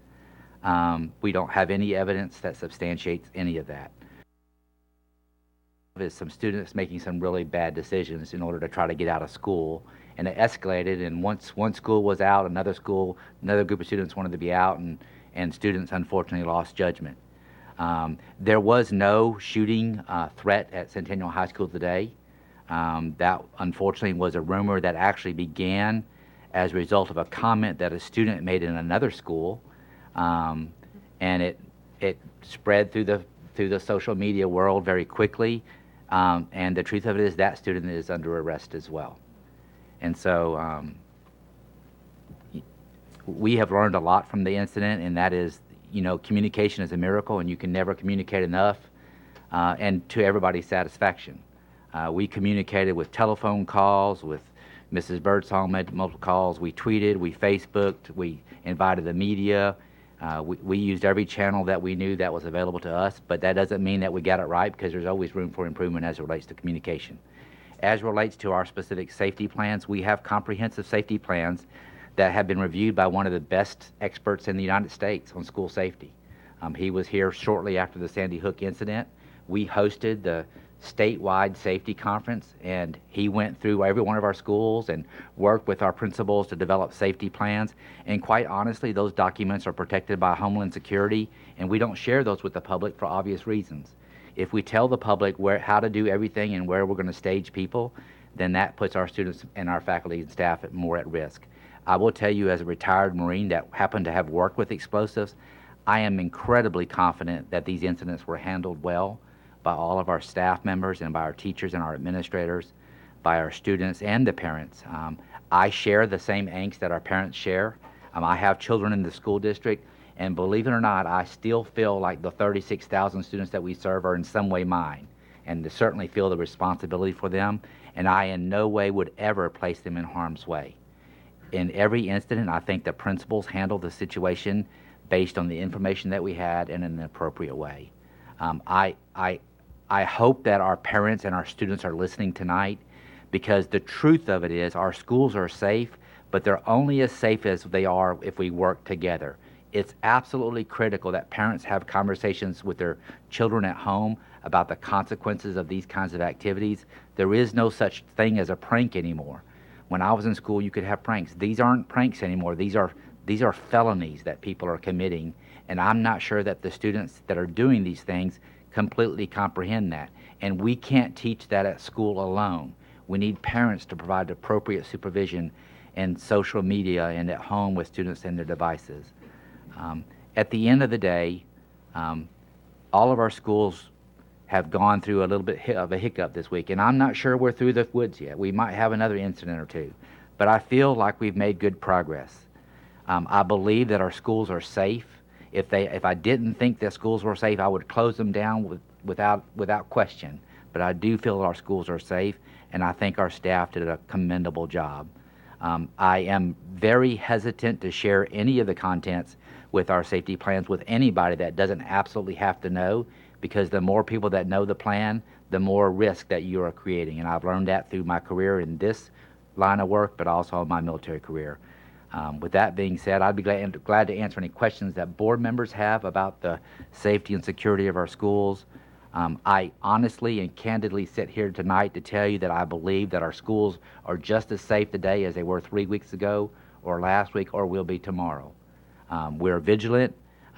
We don't have any evidence that substantiates any of that. There's some students making some really bad decisions in order to try to get out of school, and it escalated, and once one school was out, another group of students wanted to be out, and students unfortunately lost judgment. There was no shooting threat at Centennial High School today. That unfortunately was a rumor that actually began as a result of a comment that a student made in another school, and it spread through the social media world very quickly. And the truth of it is that student is under arrest as well. And so we have learned a lot from the incident, and that is, communication is a miracle, and you can never communicate enough and to everybody's satisfaction. We communicated with telephone calls, with Mrs. Birdsong made multiple calls. We tweeted, we Facebooked, we invited the media. We used every channel that we knew that was available to us, but that doesn't mean that we got it right, because there's always room for improvement as it relates to communication. As relates to our specific safety plans, we have comprehensive safety plans that have been reviewed by one of the best experts in the United States on school safety. He was here shortly after the Sandy Hook incident. We hosted the statewide safety conference, and he went through every one of our schools and worked with our principals to develop safety plans. And quite honestly, those documents are protected by Homeland Security, and we don't share those with the public for obvious reasons. If we tell the public how to do everything and where we're going to stage people, then that puts our students and our faculty and staff more at risk. I will tell you, as a retired Marine that happened to have worked with explosives, I am incredibly confident that these incidents were handled well by all of our staff members and by our teachers and our administrators, by our students and the parents. I share the same angst that our parents share. I have children in the school district, and believe it or not, I still feel like the 36,000 students that we serve are in some way mine, and to certainly feel the responsibility for them, and I in no way would ever place them in harm's way. In every incident, I think the principals handled the situation based on the information that we had in an appropriate way. I hope that our parents and our students are listening tonight, because the truth of it is our schools are safe, but they're only as safe as they are if we work together. It's absolutely critical that parents have conversations with their children at home about the consequences of these kinds of activities. There is no such thing as a prank anymore. When I was in school, you could have pranks. These aren't pranks anymore. These are felonies that people are committing, and I'm not sure that the students that are doing these things completely comprehend that. And we can't teach that at school alone. We need parents to provide appropriate supervision in social media and at home with students and their devices. At the end of the day, all of our schools have gone through a little bit of a hiccup this week, and I'm not sure we're through the woods yet. We might have another incident or two, but I feel like we've made good progress. I believe that our schools are safe. If I didn't think that schools were safe, I would close them down without question. But I do feel our schools are safe, and I think our staff did a commendable job. I am very hesitant to share any of the contents with our safety plans with anybody that doesn't absolutely have to know, because the more people that know the plan, the more risk that you are creating. And I've learned that through my career in this line of work, but also my military career. With that being said, I'd be glad to answer any questions that board members have about the safety and security of our schools. I honestly and candidly sit here tonight to tell you that I believe that our schools are just as safe today as they were 3 weeks ago or last week or will be tomorrow. We're vigilant.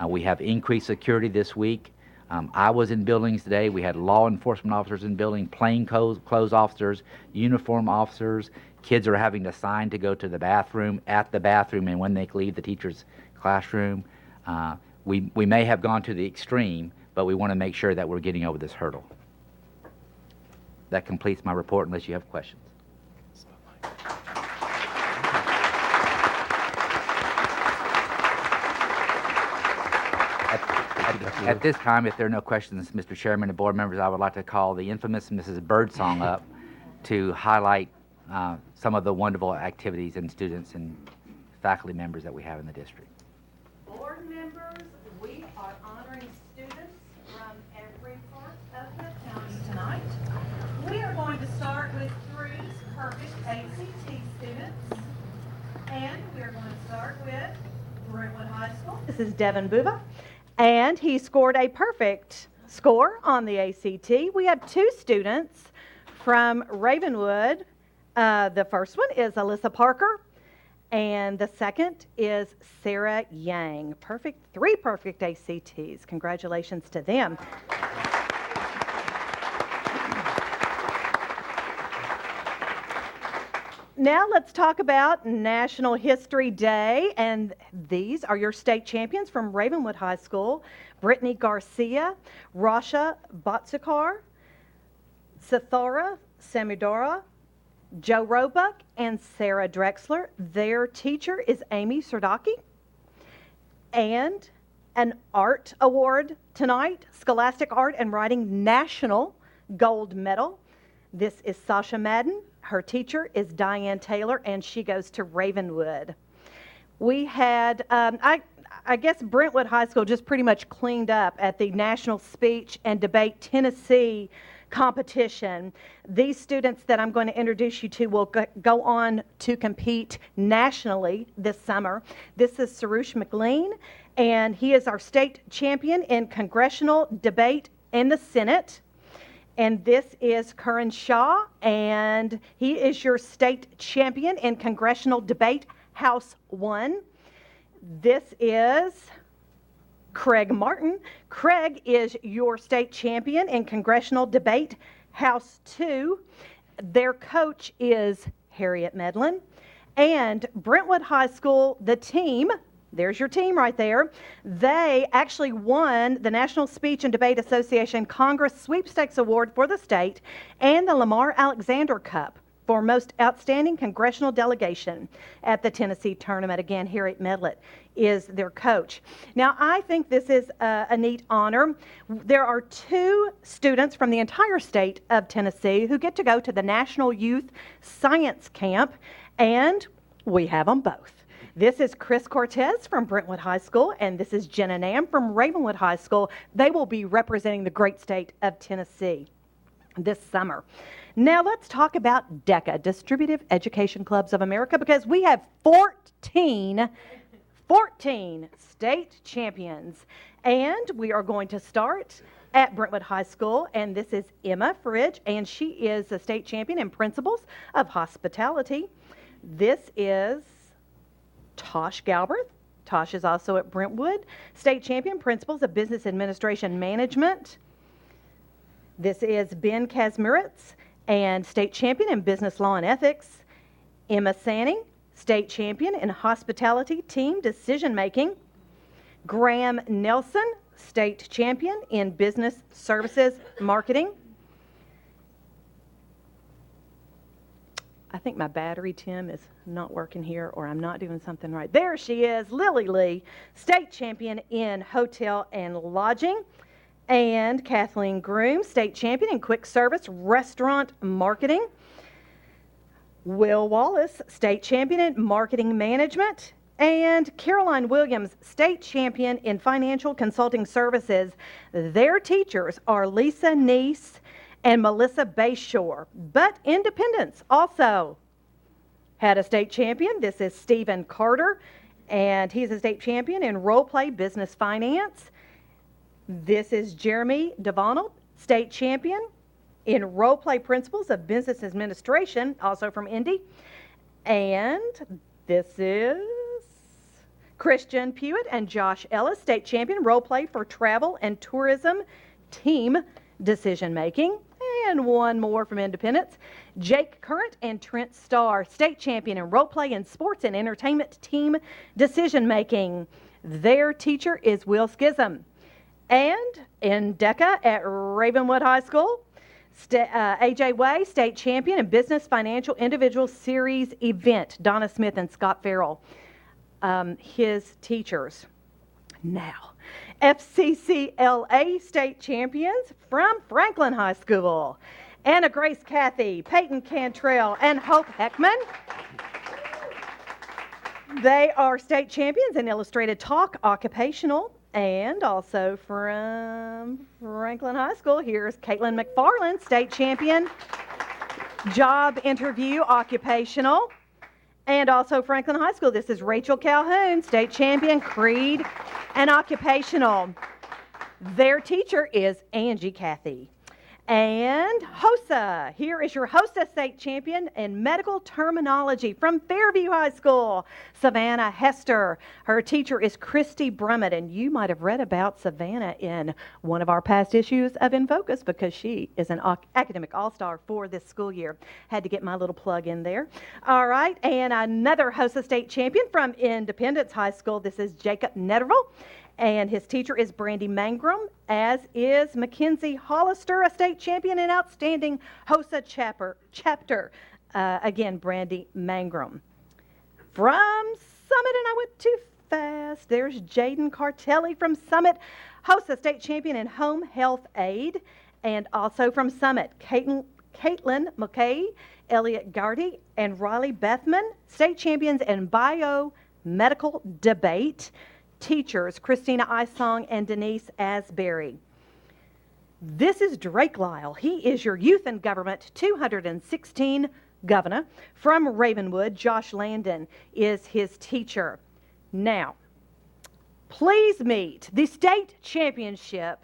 We have increased security this week. I was in buildings today. We had law enforcement officers in building, plain clothes officers, uniform officers. Kids are having to sign to go to the bathroom, at the bathroom, and when they leave, the teachers classroom. We may have gone to the extreme, but we want to make sure that we're getting over this hurdle. That completes my report unless you have questions. At this time, if there are no questions, Mr. Chairman and board members, I would like to call the infamous Mrs. Birdsong up to highlight some of the wonderful activities and students and faculty members that we have in the district. Board members, we are honoring students from every part of the county tonight. We are going to start with Drew's perfect ACT students. And we're going to start with Brentwood High School. This is Devin Buba, and he scored a perfect score on the ACT. We have two students from Ravenwood. The first one is Alyssa Parker, and the second is Sarah Yang. Three perfect ACTs. Congratulations to them. Now let's talk about National History Day, and these are your state champions from Ravenwood High School: Brittany Garcia, Rasha Botsukar, Sithara Samudora, Joe Roebuck, and Sarah Drexler. Their teacher is Amy Serdaki. And an art award tonight, Scholastic Art and Writing National Gold Medal. This is Sasha Madden. Her teacher is Diane Taylor, and she goes to Ravenwood. We had, I guess Brentwood High School just pretty much cleaned up at the National Speech and Debate Tennessee competition. These students that I'm going to introduce you to will go on to compete nationally this summer. This is Sarush McLean, and he is our state champion in congressional debate in the Senate. And this is Curran Shaw, and he is your state champion in congressional debate, House 1. This is Craig Martin. Craig is your state champion in congressional debate, House 2. Their coach is Harriet Medlin. And Brentwood High School, the team, there's your team right there. They actually won the National Speech and Debate Association Congress Sweepstakes Award for the state and the Lamar Alexander Cup for Most Outstanding Congressional Delegation at the Tennessee Tournament. Again, Harriet Medlin is their coach. Now, I think this is a neat honor. There are two students from the entire state of Tennessee who get to go to the National Youth Science Camp, and we have them both. This is Chris Cortez from Brentwood High School, and this is Jenna Nam from Ravenwood High School. They will be representing the great state of Tennessee this summer. Now let's talk about DECA, Distributive Education Clubs of America, because we have 14 state champions. And we are going to start at Brentwood High School, and this is Emma Fridge, and she is a state champion in Principles of Hospitality. This is Tosh Galbraith. Tosh is also at Brentwood, state champion, Principles of Business Administration Management. This is Ben Kazmiritz, and state champion in Business Law and Ethics. Emma Sanning, state champion in Hospitality Team Decision Making. Graham Nelson, state champion in Business Services Marketing. I think my battery, Tim, is not working here, or I'm not doing something right. There she is, Lily Lee, state champion in Hotel and Lodging. And Kathleen Groom, state champion in Quick Service Restaurant Marketing. Will Wallace, state champion in Marketing Management. And Caroline Williams, state champion in Financial Consulting Services. Their teachers are Lisa Neese and Melissa Bayshore. But Independence also had a state champion. This is Stephen Carter, and he's a state champion in Role Play Business Finance. This is Jeremy DeVonald, state champion in Role Play Principles of Business Administration, also from Indy. And this is Christian Pewitt and Josh Ellis, state champion, Role Play for Travel and Tourism Team Decision Making. And one more from Independence, Jake Current and Trent Starr, state champion in Role Play and Sports and Entertainment Team Decision Making. Their teacher is Will Schism. And in DECA at Ravenwood High School, AJ Way, state champion in Business Financial Individual Series event, Donna Smith and Scott Farrell, his teachers. Now, FCCLA state champions from Franklin High School, Anna Grace Cathy, Peyton Cantrell, and Hope Heckman. They are state champions in Illustrated Talk Occupational. And also from Franklin High School, here's Caitlin McFarland, state champion, job interview, occupational. And also Franklin High School, this is Rachel Calhoun, state champion, creed and occupational. Their teacher is Angie Cathy. And HOSA, here is your HOSA state champion in medical terminology from Fairview High School, Savannah Hester. Her teacher is Christy Brummett, and you might have read about Savannah in one of our past issues of In Focus because she is an academic all-star for this school year. Had to get my little plug in there. All right, and another HOSA state champion from Independence High School. This is Jacob Netterville. And his teacher is Brandy Mangrum, as is Mackenzie Hollister, a state champion and outstanding HOSA chapter. Again, Brandy Mangrum. From Summit, and I went too fast, there's Jaden Cartelli from Summit, HOSA state champion in home health aid. And also from Summit, Caitlin McKay, Elliot Gardy, and Riley Bethman, state champions in biomedical debate. Teachers, Christina Isong and Denise Asbury. This is Drake Lyle. He is your Youth and Government 216 governor. From Ravenwood, Josh Landon is his teacher. Now, please meet the state championship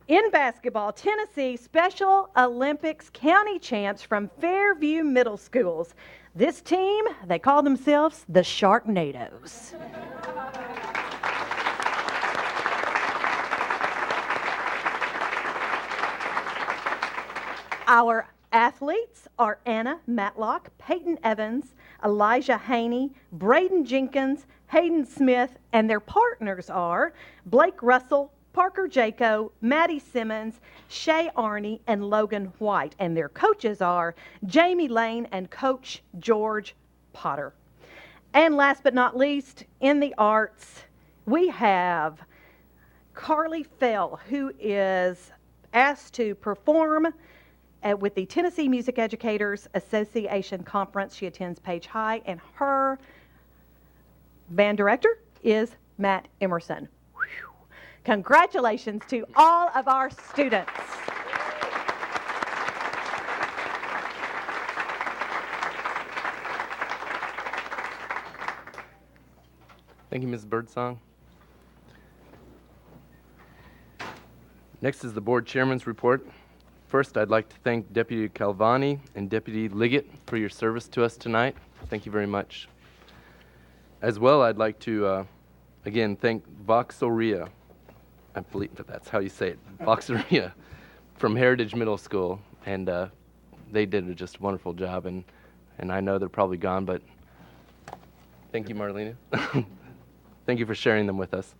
in basketball, Tennessee Special Olympics County champs from Fairview Middle Schools. This team, they call themselves the Sharknadoes. Our athletes are Anna Matlock, Peyton Evans, Elijah Haney, Braden Jenkins, Hayden Smith, and their partners are Blake Russell, Parker Jaco, Maddie Simmons, Shay Arney, and Logan White. And their coaches are Jamie Lane and Coach George Potter. And last but not least, in the arts, we have Carly Fell, who is asked to perform with the Tennessee Music Educators Association Conference. She attends Page High, and her band director is Matt Emerson. Whew. Congratulations to all of our students. Thank you, Ms. Birdsong. Next is the board chairman's report. First, I'd like to thank Deputy Calvani and Deputy Liggett for your service to us tonight. Thank you very much. As well, I'd like to, again, thank Voxoria. I believe that that's how you say it, Voxoria, from Heritage Middle School. And they did just a wonderful job. And I know they're probably gone, but thank you, Marlena. Thank you for sharing them with us.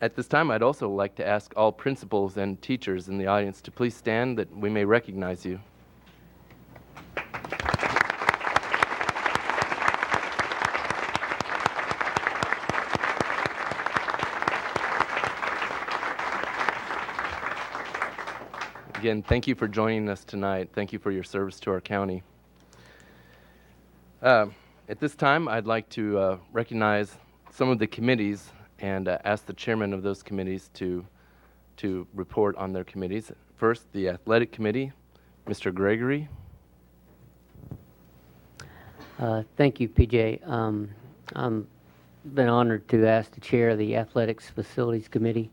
At this time, I'd also like to ask all principals and teachers in the audience to please stand that we may recognize you. Again, thank you for joining us tonight. Thank you for your service to our county. At this time, I'd like to recognize some of the committees and ask the chairman of those committees to report on their committees. First, the Athletic Committee, Mr. Gregory. Thank you, PJ. I'm been honored to ask the chair of the Athletics Facilities Committee,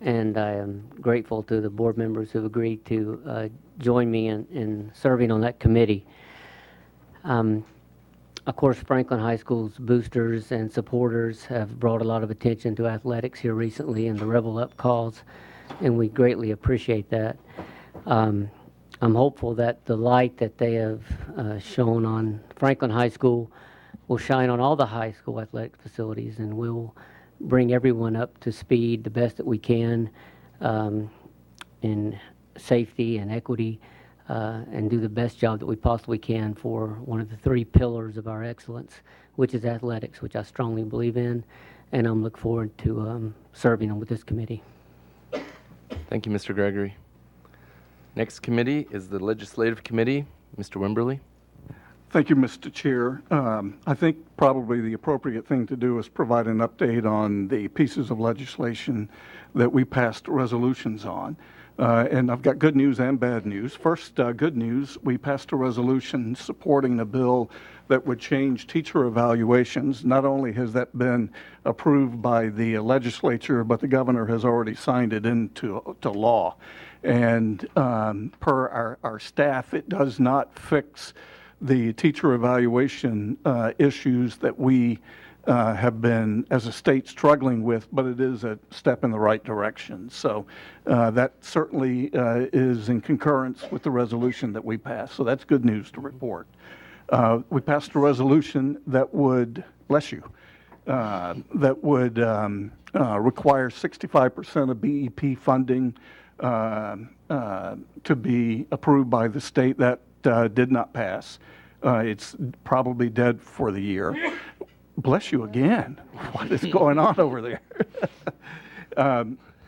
and I am grateful to the board members who have agreed to join me in serving on that committee. Of course, Franklin High School's boosters and supporters have brought a lot of attention to athletics here recently in the Rebel Up calls, and we greatly appreciate that. I'm hopeful that the light that they have shown on Franklin High School will shine on all the high school athletic facilities, and we'll bring everyone up to speed the best that we can in safety and equity, and do the best job that we possibly can for one of the three pillars of our excellence, which is athletics, which I strongly believe in, and I'm looking forward to serving with this committee. Thank you, Mr. Gregory. Next committee is the Legislative Committee. Mr. Wimberly. Thank you, Mr. Chair. I think probably the appropriate thing to do is provide an update on the pieces of legislation that we passed resolutions on. And I've got good news and bad news. First, good news, we passed a resolution supporting a bill that would change teacher evaluations. Not only has that been approved by the legislature, but the governor has already signed it into law. And per our staff, it does not fix the teacher evaluation issues that we have been, as a state, struggling with, but it is a step in the right direction. So that certainly is in concurrence with the resolution that we passed. So that's good news to report. We passed a resolution that would, bless you, that would require 65% of BEP funding to be approved by the state. That did not pass. It's probably dead for the year. Bless you again. What is going on over there?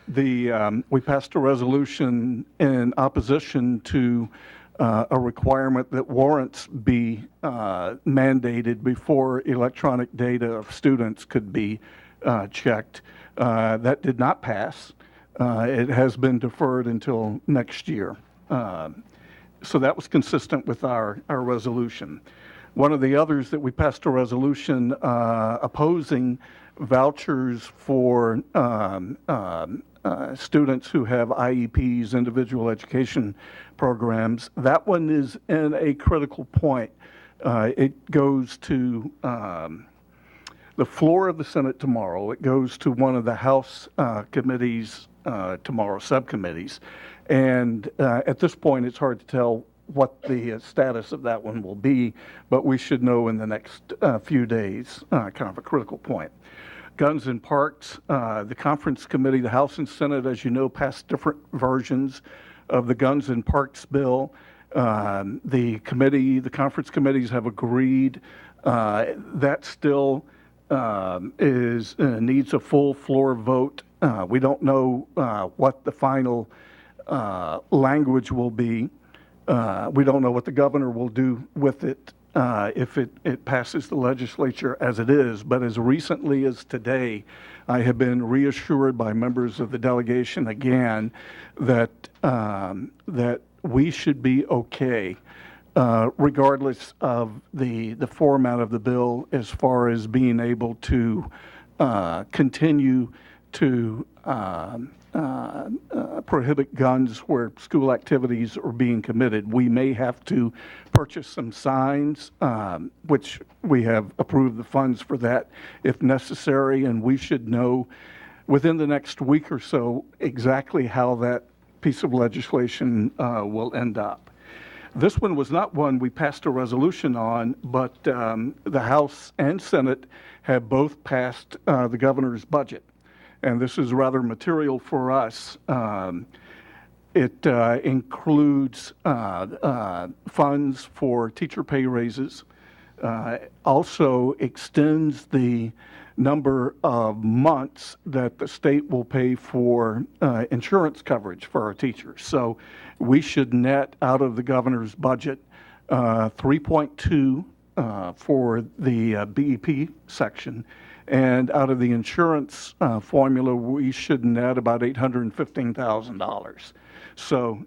We passed a resolution in opposition to a requirement that warrants be mandated before electronic data of students could be checked. That did not pass. It has been deferred until next year. So that was consistent with our resolution. One of the others that we passed a resolution opposing vouchers for students who have IEPs, individual education programs. That one is in a critical point. It goes to the floor of the Senate tomorrow. It goes to one of the House committees tomorrow, subcommittees. And at this point, it's hard to tell what the status of that one will be, but we should know in the next few days, kind of a critical point. Guns in parks, the conference committee, the House and Senate, as you know, passed different versions of the Guns in Parks bill. The conference committees have agreed that still needs a full floor vote. We don't know what the final language will be. We don't know what the governor will do with it if it passes the legislature as it is. But as recently as today, I have been reassured by members of the delegation again that that we should be okay, regardless of the format of the bill, as far as being able to continue to prohibit guns where school activities are being committed. We may have to purchase some signs, which we have approved the funds for that if necessary, and we should know within the next week or so exactly how that piece of legislation will end up. This one was not one we passed a resolution on, but the House and Senate have both passed the governor's budget. And this is rather material for us. It includes funds for teacher pay raises, also extends the number of months that the state will pay for insurance coverage for our teachers. So we should net out of the governor's budget 3.2 for the BEP section. And out of the insurance formula, we should net about $815,000. So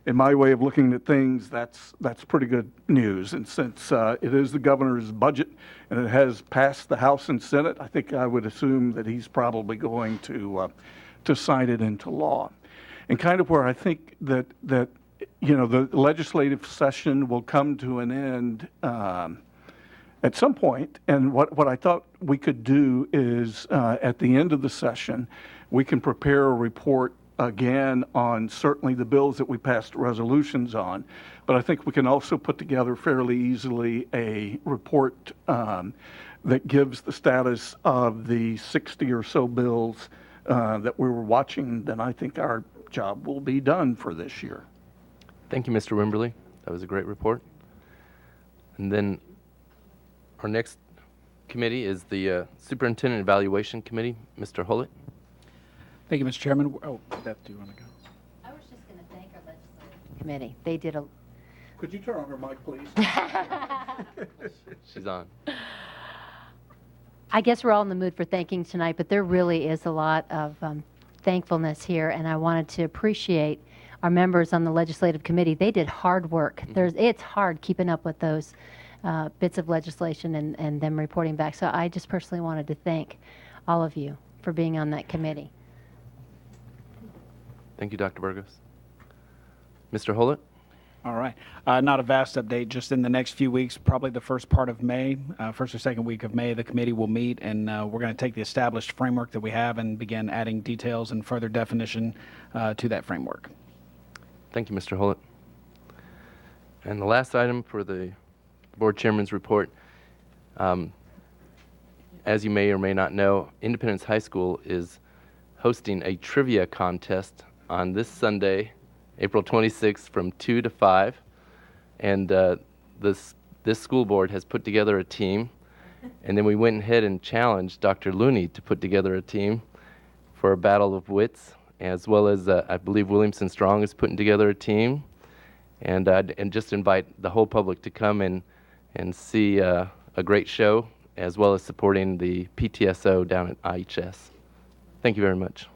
in my way of looking at things, that's pretty good news. And since it is the governor's budget and it has passed the House and Senate, I think I would assume that he's probably going to sign it into law. And kind of where I think that you know, the legislative session will come to an end at some point, and what I thought we could do is at the end of the session, we can prepare a report again on certainly the bills that we passed resolutions on, but I think we can also put together fairly easily a report that gives the status of the 60 or so bills that we were watching. Then I think our job will be done for this year. Thank you, Mr. Wimberly. That was a great report. And then our next committee is the Superintendent Evaluation Committee. Mr. Hullett. Thank you, Mr. Chairman. Oh, Beth, do you want to go? I was just going to thank our legislative committee. They did a. Could you turn on her mic, please? She's on. I guess we're all in the mood for thanking tonight, but there really is a lot of thankfulness here, and I wanted to appreciate our members on the legislative committee. They did hard work. It's hard keeping up with those bits of legislation and them reporting back. So I just personally wanted to thank all of you for being on that committee. Thank you, Dr. Burgos. Mr. Hullett. All right. Not a vast update. Just in the next few weeks, probably the first part of May, first or second week of May, the committee will meet, and we're going to take the established framework that we have and begin adding details and further definition to that framework. Thank you, Mr. Hullett. And the last item for the board chairman's report, as you may or may not know, Independence High School is hosting a trivia contest on this Sunday, April 26th from 2 to 5. And this school board has put together a team. And then we went ahead and challenged Dr. Looney to put together a team for a battle of wits, as well as I believe Williamson Strong is putting together a team. And just invite the whole public to come and see a great show, as well as supporting the PTSO down at IHS. Thank you very much.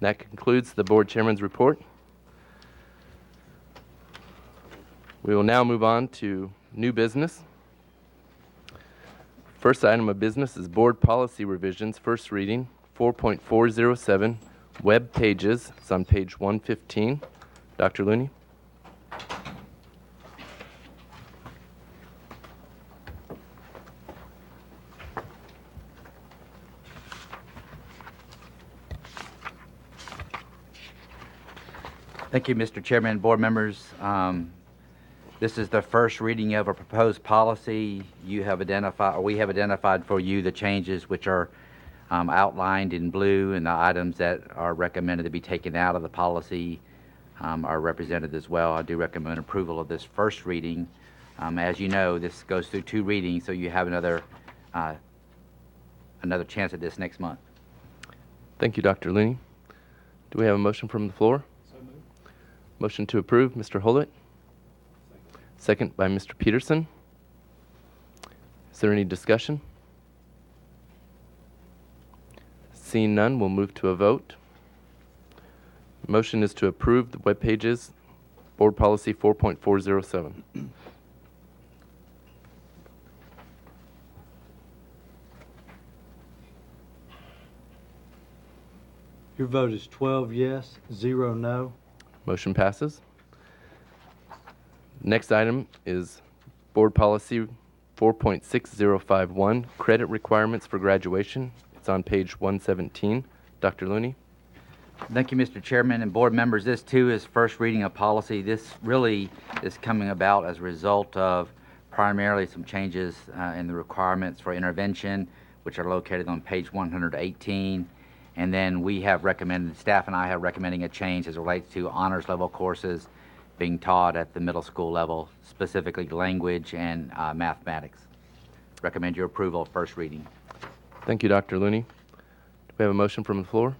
That concludes the board chairman's report. We will now move on to new business. First item of business is board policy revisions, first reading, 4.407, web pages. It's on page 115. Dr. Looney. Thank you, Mr. Chairman, board members. This is the first reading of a proposed policy. You have identified, or we have identified for you the changes which are outlined in blue, and the items that are recommended to be taken out of the policy are represented as well. I do recommend approval of this first reading. As you know, this goes through 2 readings, so you have another chance at this next month. Thank you, Dr. Looney. Do we have a motion from the floor? Motion to approve, Mr. Hullett. Second by Mr. Peterson. Is there any discussion? Seeing none, we'll move to a vote. Motion is to approve the web pages, board policy 4.407. Your vote is 12 yes, 0 no. Motion passes. Next item is board policy 4.6051, credit requirements for graduation. It's on page 117. Dr. Looney. Thank you, Mr. Chairman and board members. This too is first reading of policy. This really is coming about as a result of primarily some changes in the requirements for intervention, which are located on page 118. And then we have recommended, staff and I have recommending a change as it relates to honors level courses being taught at the middle school level, specifically language and mathematics. Recommend your approval of first reading. Thank you, Dr. Looney. Do we have a motion from the floor?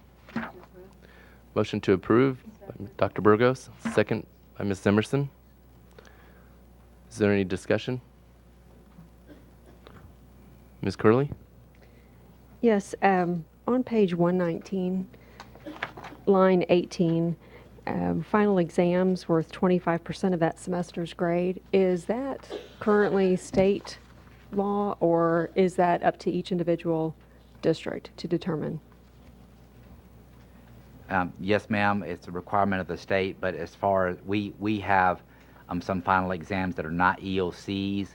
Motion to approve by Dr. Burgos, second by Ms. Emerson. Is there any discussion? Ms. Curley? Yes, on page 119, line 18, final exams worth 25% of that semester's grade. Is that currently state law, or is that up to each individual district to determine? Yes, ma'am, it's a requirement of the state, but as far as we have some final exams that are not EOCs,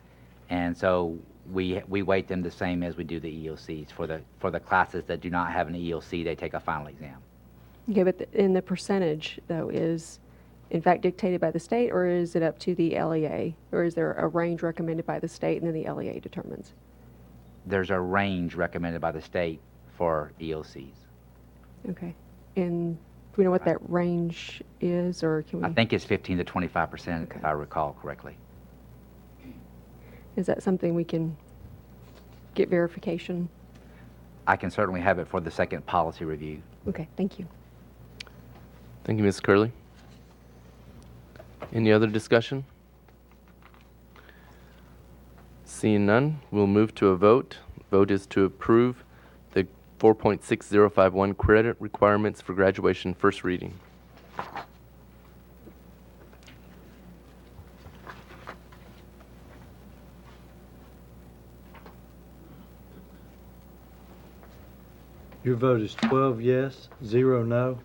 and so we weight them the same as we do the EOCs. For the classes that do not have an EOC, they take a final exam. Okay, but in the percentage, though, is in fact dictated by the state, or is it up to the LEA? Or is there a range recommended by the state and then the LEA determines? There's a range recommended by the state for EOCs. Okay. And do we know what that range is, or can we? I think it's 15 to 25%, if I recall correctly. Is that something we can get verification? I can certainly have it for the second policy review. Okay, thank you. Thank you, Ms. Curley. Any other discussion? Seeing none, we'll move to a vote. Vote is to approve the 4.6051 credit requirements for graduation first reading. Your vote is 12 yes, 0 no.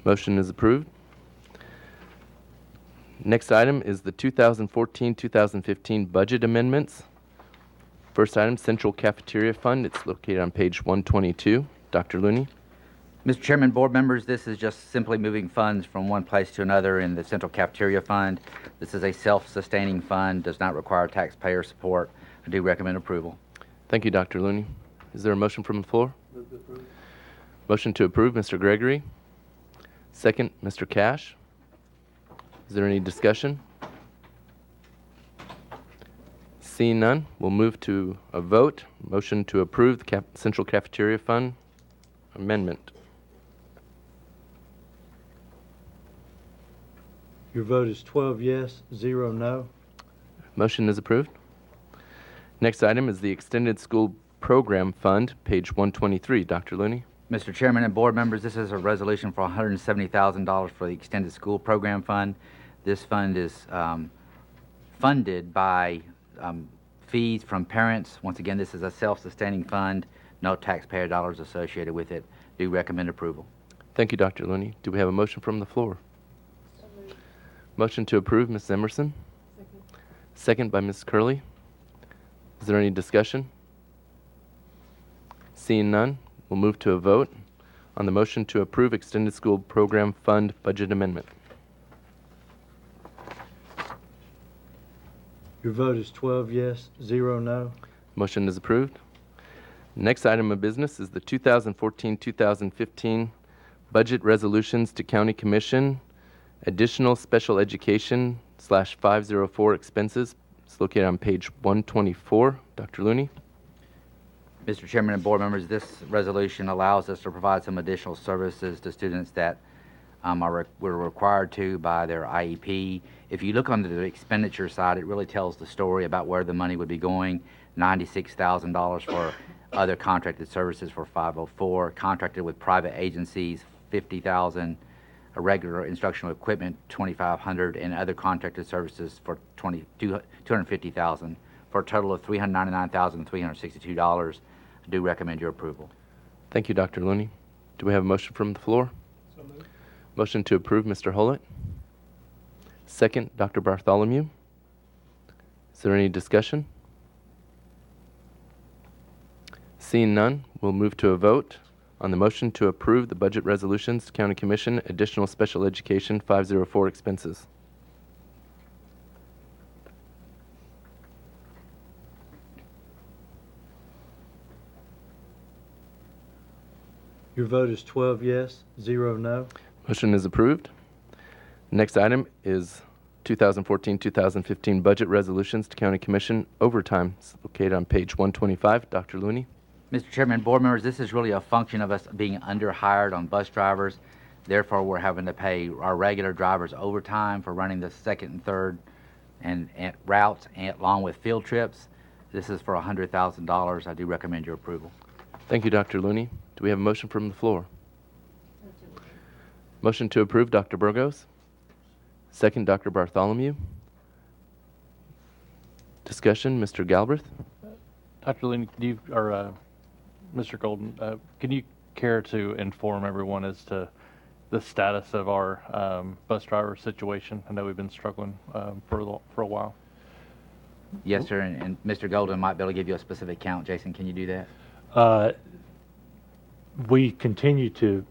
Motion is approved. Next item is the 2014-2015 budget amendments. First item, Central Cafeteria Fund. It's located on page 122. Dr. Looney. Mr. Chairman, board members, this is just simply moving funds from one place to another in the Central Cafeteria Fund. This is a self-sustaining fund, does not require taxpayer support. I do recommend approval. Thank you, Dr. Looney. Is there a motion from the floor? Motion to approve, Mr. Gregory. Second, Mr. Cash. Is there any discussion? Seeing none, we'll move to a vote. Motion to approve the Central Cafeteria Fund amendment. Your vote is 12 yes, 0 no. Motion is approved. Next item is the Extended School Program Fund, page 123. Dr. Looney. Mr. Chairman and board members, this is a resolution for $170,000 for the Extended School Program Fund. This fund is funded by fees from parents. Once again, this is a self-sustaining fund, no taxpayer dollars associated with it. Do recommend approval. Thank you, Dr. Looney. Do we have a motion from the floor? Motion to approve, Ms. Emerson. Second by Ms. Curley. Is there any discussion? Seeing none, we'll move to a vote on the motion to approve Extended School Program Fund budget amendment. Your vote is 12 yes, 0 no. Motion is approved. Next item of business is the 2014-2015 budget resolutions to County Commission, additional special education /504 expenses. It's located on page 124. Dr. Looney. Mr. Chairman and board members, this resolution allows us to provide some additional services to students that were required to by their IEP. If you look on the expenditure side, it really tells the story about where the money would be going. $96,000 for other contracted services for 504, contracted with private agencies, $50,000, regular instructional equipment, $2,500, and other contracted services for $250,000, for a total of $399,362. I do recommend your approval. Thank you, Dr. Looney. Do we have a motion from the floor? So moved. Motion to approve, Mr. Hollett. Second, Dr. Bartholomew. Is there any discussion? Seeing none, we'll move to a vote on the motion to approve the budget resolutions to County Commission, additional special education 504 expenses. Your vote is 12 yes, 0 no. Motion is approved. Next item is 2014-2015 budget resolutions to County Commission overtime. It's located on page 125. Dr. Looney. Mr. Chairman, board members, this is really a function of us being underhired on bus drivers. Therefore, we're having to pay our regular drivers overtime for running the second and third and routes, and along with field trips. This is for $100,000. I do recommend your approval. Thank you, Dr. Looney. Do we have a motion from the floor? Motion to approve, Dr. Burgos. Second, Dr. Bartholomew. Discussion, Mr. Galbraith. Dr. Looney, Mr. Golden, can you care to inform everyone as to the status of our bus driver situation? I know we've been struggling for a while. Yes, sir, and Mr. Golden might be able to give you a specific count. Jason, can you do that? We continue to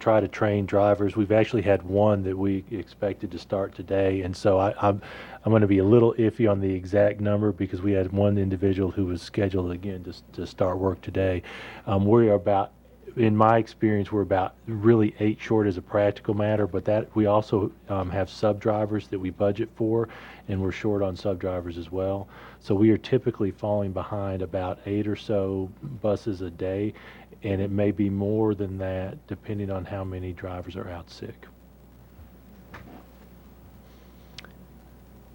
try to train drivers. We've actually had one that we expected to start today, and so I'm going to be a little iffy on the exact number because we had one individual who was scheduled again to start work today. We are about, in my experience, we're about really 8 short as a practical matter, but that we also have sub drivers that we budget for, and we're short on sub drivers as well. So we are typically falling behind about 8 or so buses a day, and it may be more than that depending on how many drivers are out sick.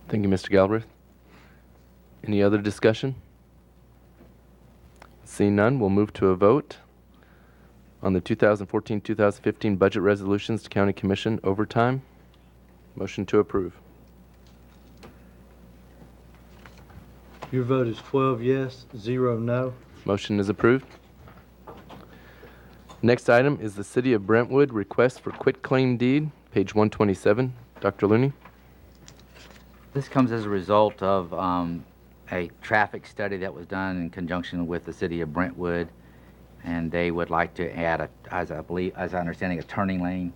Thank you, Mr. Galbraith. Any other discussion? Seeing none, we'll move to a vote on the 2014-2015 budget resolutions to County Commission overtime. Motion to approve. Your vote is 12 yes, 0 no. Motion is approved. Next item is the City of Brentwood request for quitclaim deed, page 127. Dr. Looney. This comes as a result of a traffic study that was done in conjunction with the City of Brentwood, and they would like to add, as I understand, a turning lane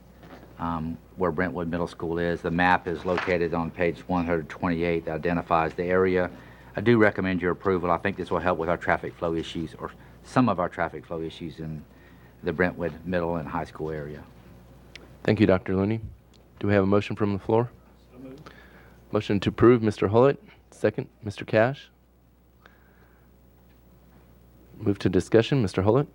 where Brentwood Middle School is. The map is located on page 128 that identifies the area. I do recommend your approval. I think this will help with our traffic flow issues, or some of our traffic flow issues in the Brentwood Middle and High School area. Thank you, Dr. Looney. Do we have a motion from the floor? So moved. Motion to approve, Mr. Hullett. Second, Mr. Cash. Move to discussion, Mr. Hullett.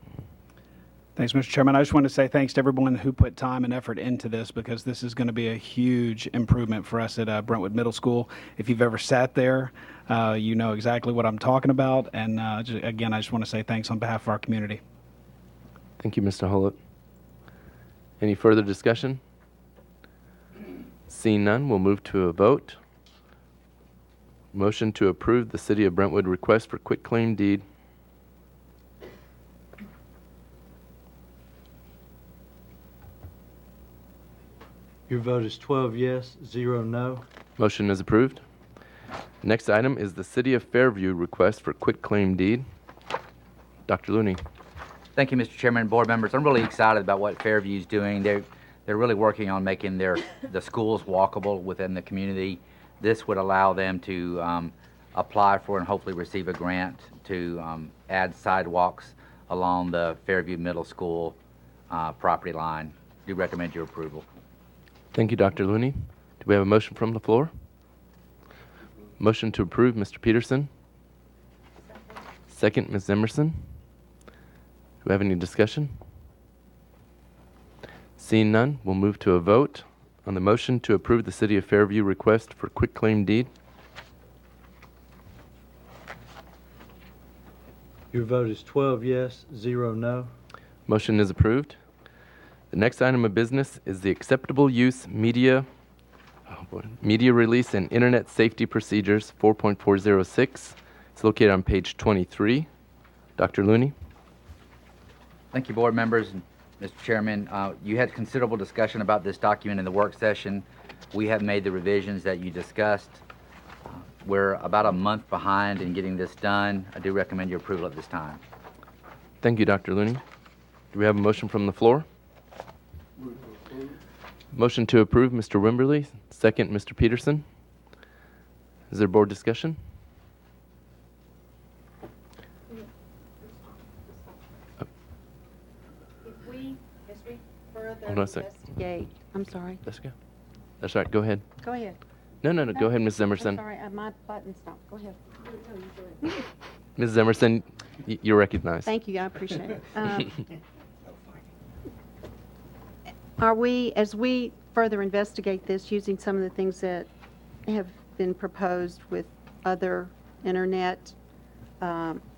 Thanks, Mr. Chairman. I just want to say thanks to everyone who put time and effort into this, because this is going to be a huge improvement for us at Brentwood Middle School. If you've ever sat there, you know exactly what I'm talking about. And again, I just want to say thanks on behalf of our community. Thank you, Mr. Hullett. Any further discussion? Seeing none, we'll move to a vote. Motion to approve the City of Brentwood request for quitclaim deed. Your vote is 12 yes, 0 no. Motion is approved. Next item is the City of Fairview request for quitclaim deed. Dr. Looney. Thank you, Mr. Chairman and board members. I'm really excited about what Fairview is doing. They're really working on making the schools walkable within the community. This would allow them to apply for and hopefully receive a grant to add sidewalks along the Fairview Middle School property line. Do recommend your approval. Thank you, Dr. Looney. Do we have a motion from the floor? Motion to approve, Mr. Peterson. Second, Ms. Emerson. Do we have any discussion? Seeing none, we'll move to a vote on the motion to approve the City of Fairview request for quitclaim deed. Your vote is 12 yes, 0 no. Motion is approved. The next item of business is the acceptable use media release and internet safety procedures 4.406. It's located on page 23. Dr. Looney. Thank you, board members. Mr. Chairman, you had considerable discussion about this document in the work session. We have made the revisions that you discussed. We're about a month behind in getting this done. I do recommend your approval at this time. Thank you, Dr. Looney. Do we have a motion from the floor? Motion to approve, Mr. Wimberly. Second, Mr. Peterson. Is there board discussion? Hold on a sec. Investigate. I'm sorry. That's good. That's all right. Go ahead. Go ahead. No. Go ahead, Ms. Emerson. I'm sorry, my button stopped. Go ahead. Ms. Emerson, you're recognized. Thank you, I appreciate it. Are we, as we further investigate this, using some of the things that have been proposed with other internet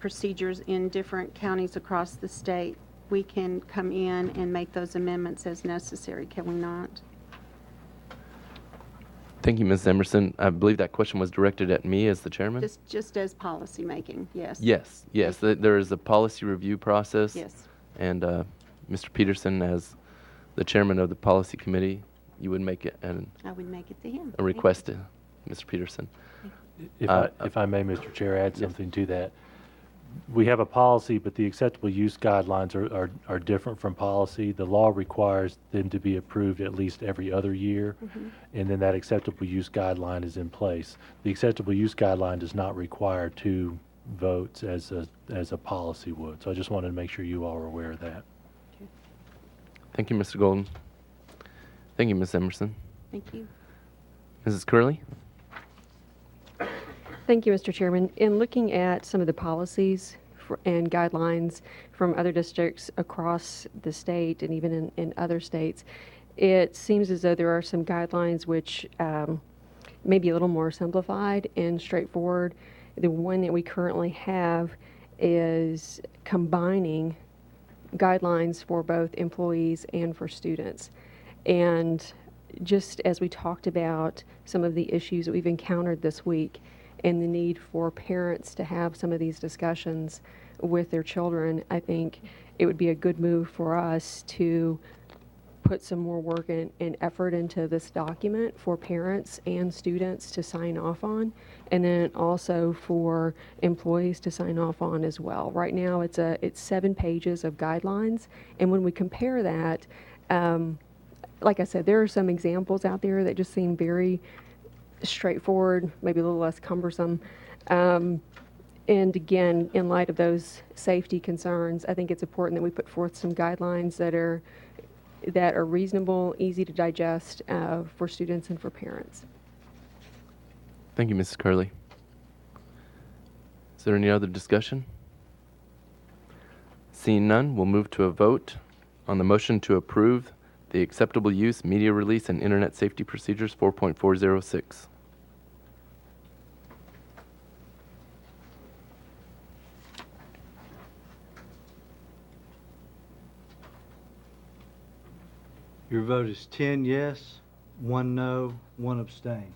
procedures in different counties across the state, we can come in and make those amendments as necessary, can we not? Thank you, Ms. Emerson. I believe that question was directed at me as the chairman. Just as policy making, yes. Yes. There is a policy review process. Yes. And Mr. Peterson, as the chairman of the policy committee, you would make it I would make it to him. a request to Mr. Peterson. If I may, Mr. Chair, add something to that. we have a policy, but the acceptable use guidelines are different from policy. The law requires them to be approved at least every other year, and then that acceptable use guideline is in place. The acceptable use guideline does not require 2 votes as a policy would. So I just wanted to make sure you all are aware of that. Thank you, Mr. Golden. Thank you, Ms. Emerson. Thank you. Mrs. Curley? Thank you, Mr. Chairman. In looking at some of the policies and guidelines from other districts across the state and even in other states, it seems as though there are some guidelines which may be a little more simplified and straightforward. The one that we currently have is combining guidelines for both employees and for students. And just as we talked about some of the issues that we've encountered this week and the need for parents to have some of these discussions with their children, I think it would be a good move for us to put some more work and effort into this document for parents and students to sign off on, and then also for employees to sign off on as well. Right now, it's 7 pages of guidelines, and when we compare that, like I said, there are some examples out there that just seem very straightforward, maybe a little less cumbersome. And again, in light of those safety concerns, I think it's important that we put forth some guidelines that are reasonable, easy to digest for students and for parents. Thank you, Mrs. Curley. Is there any other discussion? Seeing none, we'll move to a vote on the motion to approve the acceptable use, media release, and internet safety procedures 4.406. Your vote is 10 yes, 1 no, 1 abstain.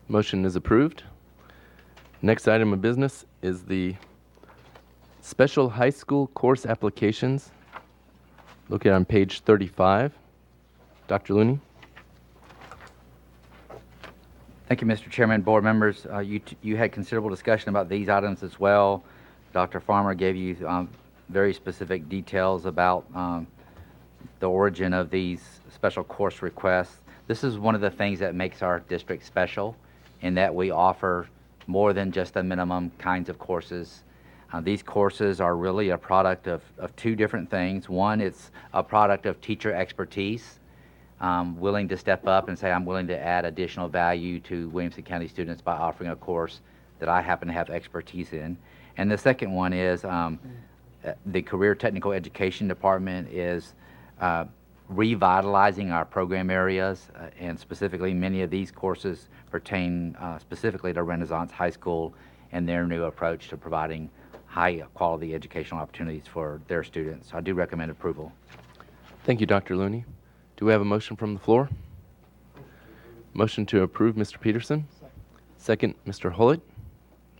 Motion is approved. Next item of business is the special high school course applications. Look at on page 35. Dr. Looney. Thank you, Mr. Chairman, board members. You had considerable discussion about these items as well. Dr. Farmer gave you very specific details about the origin of these special course requests. This is one of the things that makes our district special, in that we offer more than just the minimum kinds of courses. These courses are really a product of 2 different things. One, it's a product of teacher expertise, willing to step up and say, I'm willing to add additional value to Williamson County students by offering a course that I happen to have expertise in. And the second one is the Career Technical Education Department is revitalizing our program areas, and specifically many of these courses pertain specifically to Renaissance High School and their new approach to providing high quality educational opportunities for their students. I do recommend approval. Thank you, Dr. Looney. Do we have a motion from the floor? Motion to approve, Mr. Peterson. Second, Mr. Hullett.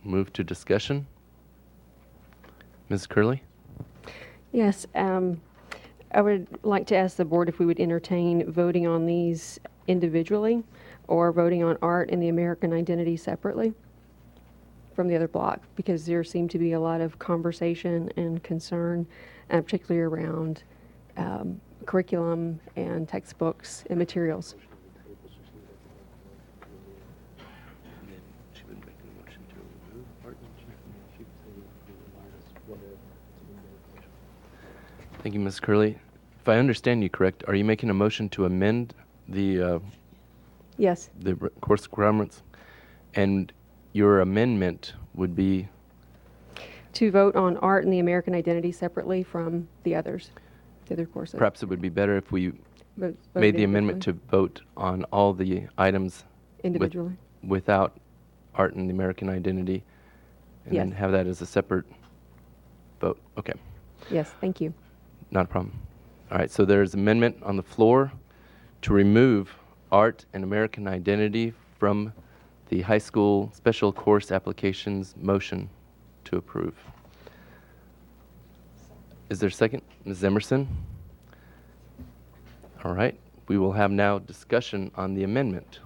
Move to discussion. Ms. Curley? Yes, I would like to ask the board if we would entertain voting on these individually or voting on art and the American identity separately from the other block, because there seemed to be a lot of conversation and concern, particularly around curriculum and textbooks and materials. Thank you, Ms. Curley. If I understand you correct, are you making a motion to amend the Yes. the course requirements? And your amendment would be To vote on art and the American identity separately from the others, the other courses. perhaps it would be better if we Vote made the amendment to vote on all the items individually. without art and the American identity, and then Yes. have that as a separate vote. Okay. Yes, thank you. Not a problem. All right, so there's amendment on the floor to remove art and American identity from the high school special course applications motion to approve. Is there a second? Ms. Emerson? All right, we will have now discussion on the amendment.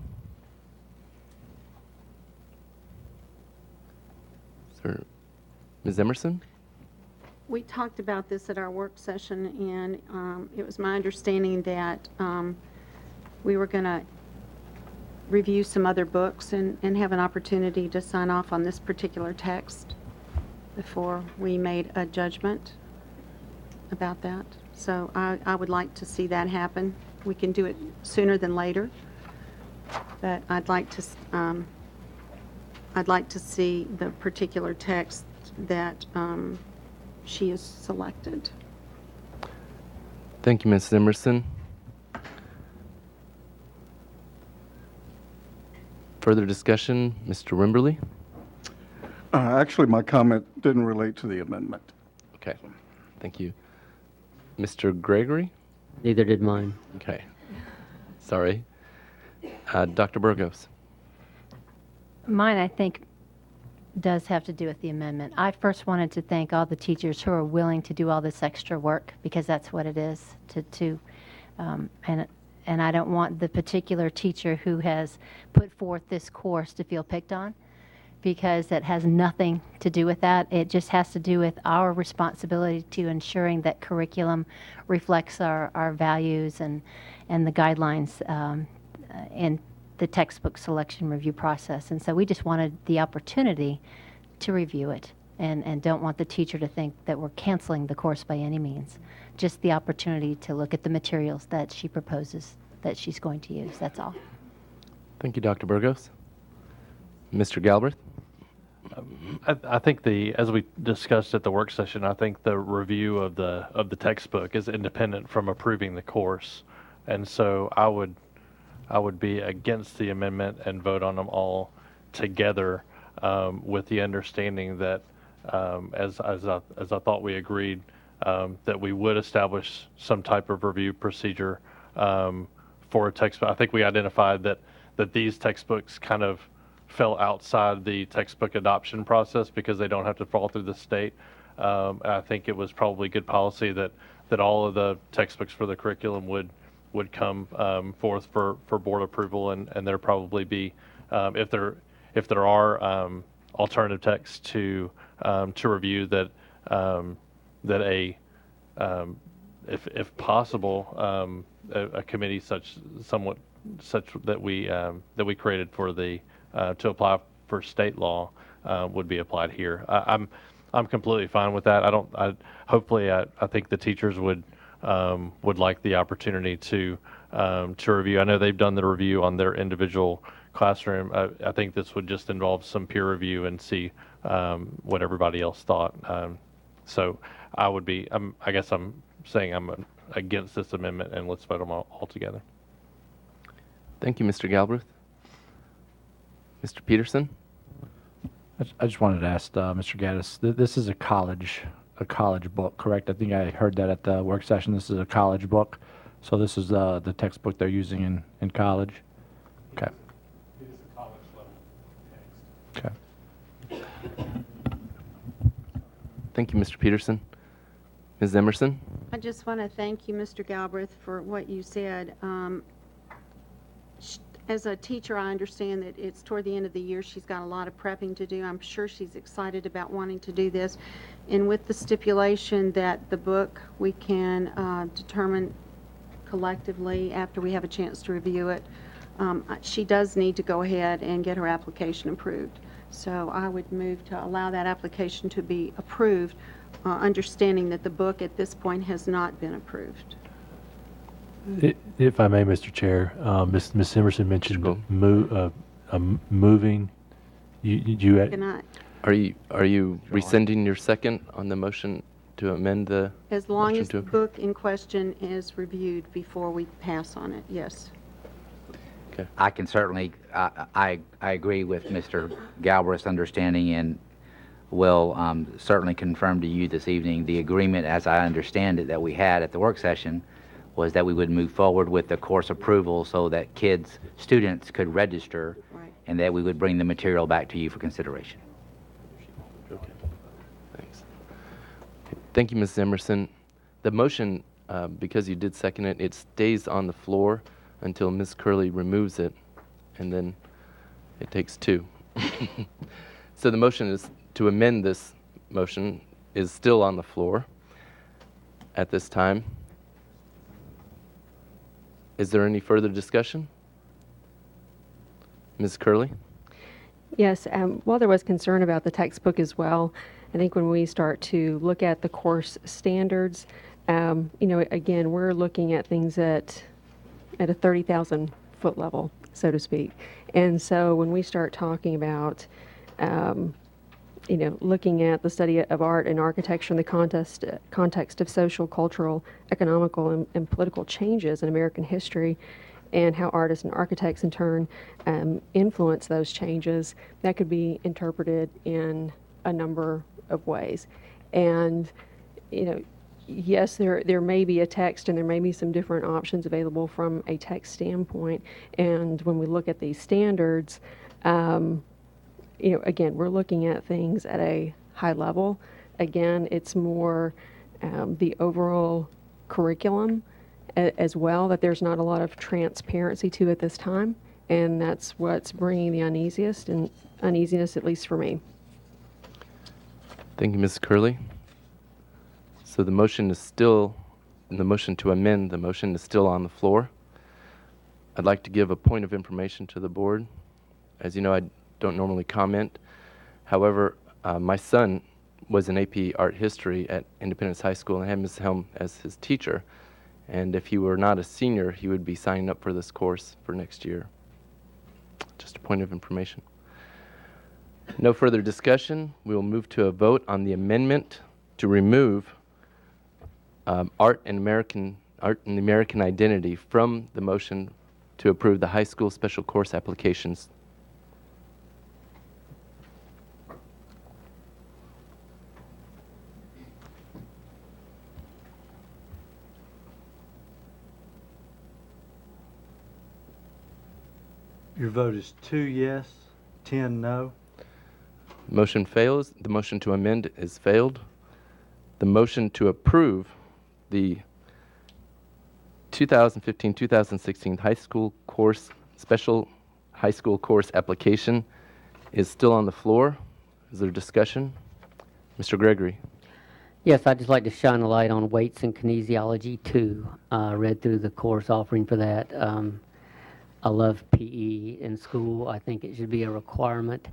Sir, Ms. Emerson? we talked about this at our work session, and it was my understanding that we were going to review some other books and have an opportunity to sign off on this particular text before we made a judgment about that. So I would like to see that happen. We can do it sooner than later, but I'd like to see the particular text that she has selected. Thank you, Ms. Emerson. Further discussion, Mr. Wimberly? Actually, my comment didn't relate to the amendment. Okay, thank you. Mr. Gregory? Neither did mine. Okay, sorry. Dr. Burgos? Mine, I think, does have to do with the amendment. I first wanted to thank all the teachers who are willing to do all this extra work, because that's what it is and I don't want the particular teacher who has put forth this course to feel picked on, because that has nothing to do with that. It just has to do with our responsibility to ensuring that curriculum reflects our values and the guidelines in the textbook selection review process. And so we just wanted the opportunity to review it, and don't want the teacher to think that we're canceling the course by any means. Just the opportunity to look at the materials that she proposes that she's going to use. That's all. Thank you, Dr. Burgos. Mr. Galbraith? I think as we discussed at the work session, I think the review of the textbook is independent from approving the course, and so I would be against the amendment and vote on them all together, with the understanding that, as I thought we agreed, that we would establish some type of review procedure for a textbook. I think we identified that these textbooks kind of fell outside the textbook adoption process because they don't have to fall through the state. I think it was probably good policy that all of the textbooks for the curriculum would come forth for board approval, and there probably be, if there are alternative texts to review, that if possible, a committee such that we created for the to apply for state law would be applied here. I'm completely fine with that. Hopefully I think the teachers would like the opportunity to review. I know they've done the review on their individual classroom. I think this would just involve some peer review and see what everybody else thought. So I guess I'm saying I'm against this amendment, and let's vote them all together. Thank you, Mr. Galbraith. Mr. Peterson? I just wanted to ask Mr. Gaddis, this is a college book, correct? I think I heard that at the work session. This is a college book, so this is the textbook they're using in college? Okay. It is a college level text. Okay. Thank you, Mr. Peterson. Ms. Emerson? I just want to thank you, Mr. Galbraith, for what you said. As a teacher, I understand that it's toward the end of the year. She's got a lot of prepping to do. I'm sure she's excited about wanting to do this. And with the stipulation that the book we can determine collectively after we have a chance to review it, she does need to go ahead and get her application approved. So I would move to allow that application to be approved, understanding that the book at this point has not been approved. If I may, Mr. Chair, Ms. Emerson mentioned moving. Are you rescinding your second on the motion to amend the As long motion as to the book in question is reviewed before we pass on it, yes. Okay. I can certainly, I agree with Mr. Galbraith's understanding, and will certainly confirm to you this evening the agreement, as I understand it, that we had at the work session, was that we would move forward with the course approval so that students could register, right, and that we would bring the material back to you for consideration. Okay. Thanks. Thank you, Ms. Emerson. The motion, because you did second it, it stays on the floor until Ms. Curley removes it, and then it takes two. So the motion is to amend this motion is still on the floor at this time. Is there any further discussion? Ms. Curley? Yes, while there was concern about the textbook as well, I think when we start to look at the course standards, again, we're looking at things at a 30,000 foot level, so to speak. And so when we start talking about, looking at the study of art and architecture in the context of social, cultural, economical, and political changes in American history, and how artists and architects in turn influence those changes, that could be interpreted in a number of ways. And, yes, there may be a text and there may be some different options available from a text standpoint. And when we look at these standards, again, we're looking at things at a high level. Again, it's more the overall curriculum as well, that there's not a lot of transparency to at this time, and that's what's bringing the uneasiness, at least for me. Thank you, Ms. Curley. So the motion to amend the motion is still on the floor. I'd like to give a point of information to the board. As you know, I don't normally comment. However, my son was in AP Art History at Independence High School and had Ms. Helm as his teacher. And if he were not a senior, he would be signing up for this course for next year. Just a point of information. No further discussion. We will move to a vote on the amendment to remove art and the American identity from the motion to approve the high school special course applications. Your vote is 2 yes, 10 no. Motion fails. The motion to amend is failed. The motion to approve the 2015-2016 high school course, special high school course application is still on the floor. Is there discussion? Mr. Gregory. Yes, I'd just like to shine a light on weights and kinesiology 2. Read through the course offering for that. I love PE in school. I think it should be a requirement.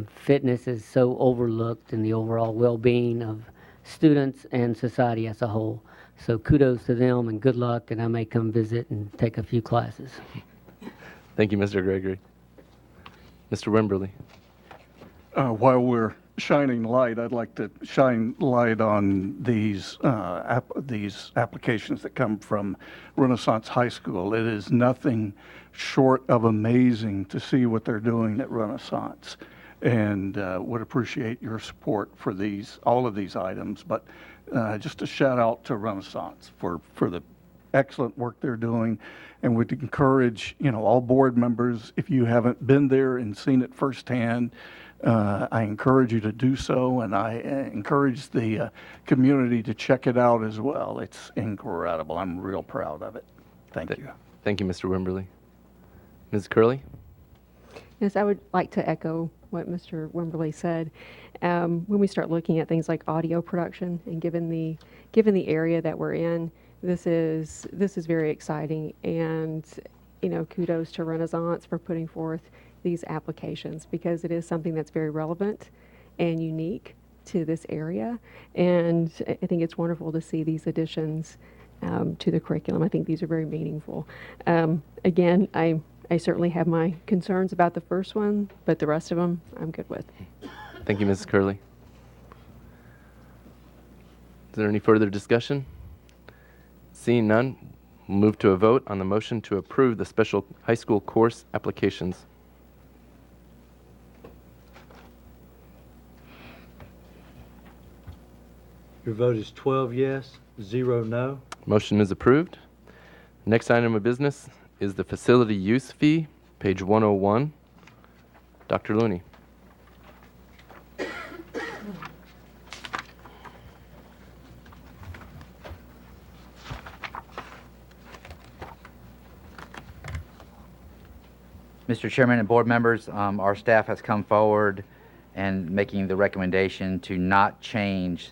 Fitness is so overlooked in the overall well-being of students and society as a whole. So kudos to them and good luck, and I may come visit and take a few classes. Thank you, Mr. Gregory. Mr. Wimberly. While we're shining light, I'd like to shine light on these applications that come from Renaissance High School. It is nothing short of amazing to see what they're doing at Renaissance, and would appreciate your support for all of these items. But just a shout out to Renaissance for the excellent work they're doing, and would encourage all board members, if you haven't been there and seen it firsthand, I encourage you to do so, and I encourage the community to check it out as well. It's incredible. I'm real proud of it. Thank you. Thank you, Mr. Wimberly. Ms. Curley? Yes, I would like to echo what Mr. Wimberly said. When we start looking at things like audio production, and given the area that we're in, this is very exciting. And kudos to Renaissance for putting forth these applications, because it is something that's very relevant and unique to this area. And I think it's wonderful to see these additions to the curriculum. I think these are very meaningful. Again, I certainly have my concerns about the first one, but the rest of them I'm good with. Thank you, Mrs. Curley. Is there any further discussion? Seeing none, we'll move to a vote on the motion to approve the special high school course applications. Your vote is 12 yes, 0 no. Motion is approved. Next item of business is the facility use fee, page 101. Dr. Looney. Mr. Chairman and board members, our staff has come forward and making the recommendation to not change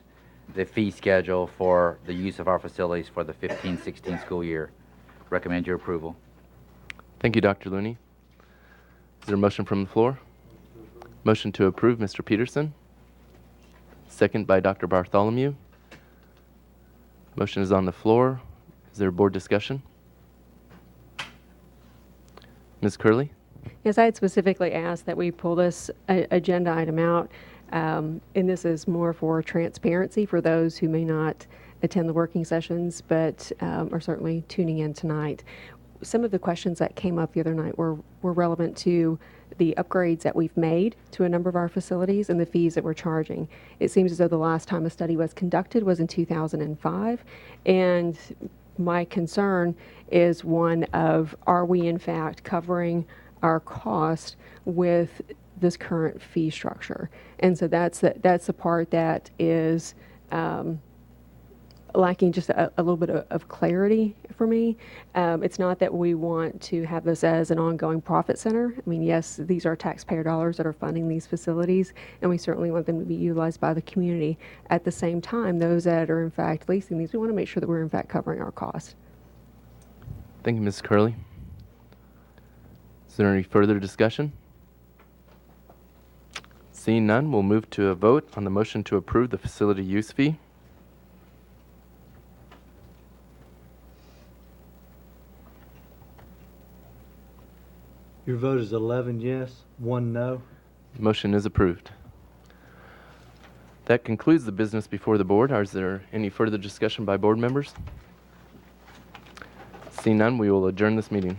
the fee schedule for the use of our facilities for the 15-16 school year. Recommend your approval. Thank you, Dr. Looney. Is there a motion from the floor? Motion to approve, Mr. Peterson. Second by Dr. Bartholomew. Motion is on the floor. Is there board discussion? Ms. Curley? Yes, I had specifically asked that we pull this agenda item out, and this is more for transparency for those who may not attend the working sessions, but are certainly tuning in tonight. Some of the questions that came up the other night were relevant to the upgrades that we've made to a number of our facilities and the fees that we're charging. It seems as though the last time a study was conducted was in 2005, and my concern is one of, are we in fact covering our cost with this current fee structure? And so that's the part that is lacking just a little bit of clarity for me. It's not that we want to have this as an ongoing profit center. I mean, yes, these are taxpayer dollars that are funding these facilities, and we certainly want them to be utilized by the community. At the same time, those that are in fact leasing these, we want to make sure that we're in fact covering our costs. Thank you, Ms. Curley. Is there any further discussion? Seeing none, we'll move to a vote on the motion to approve the facility use fee. Your vote is 11 yes, 1 no. Motion is approved. That concludes the business before the board. Is there any further discussion by board members? Seeing none, we will adjourn this meeting.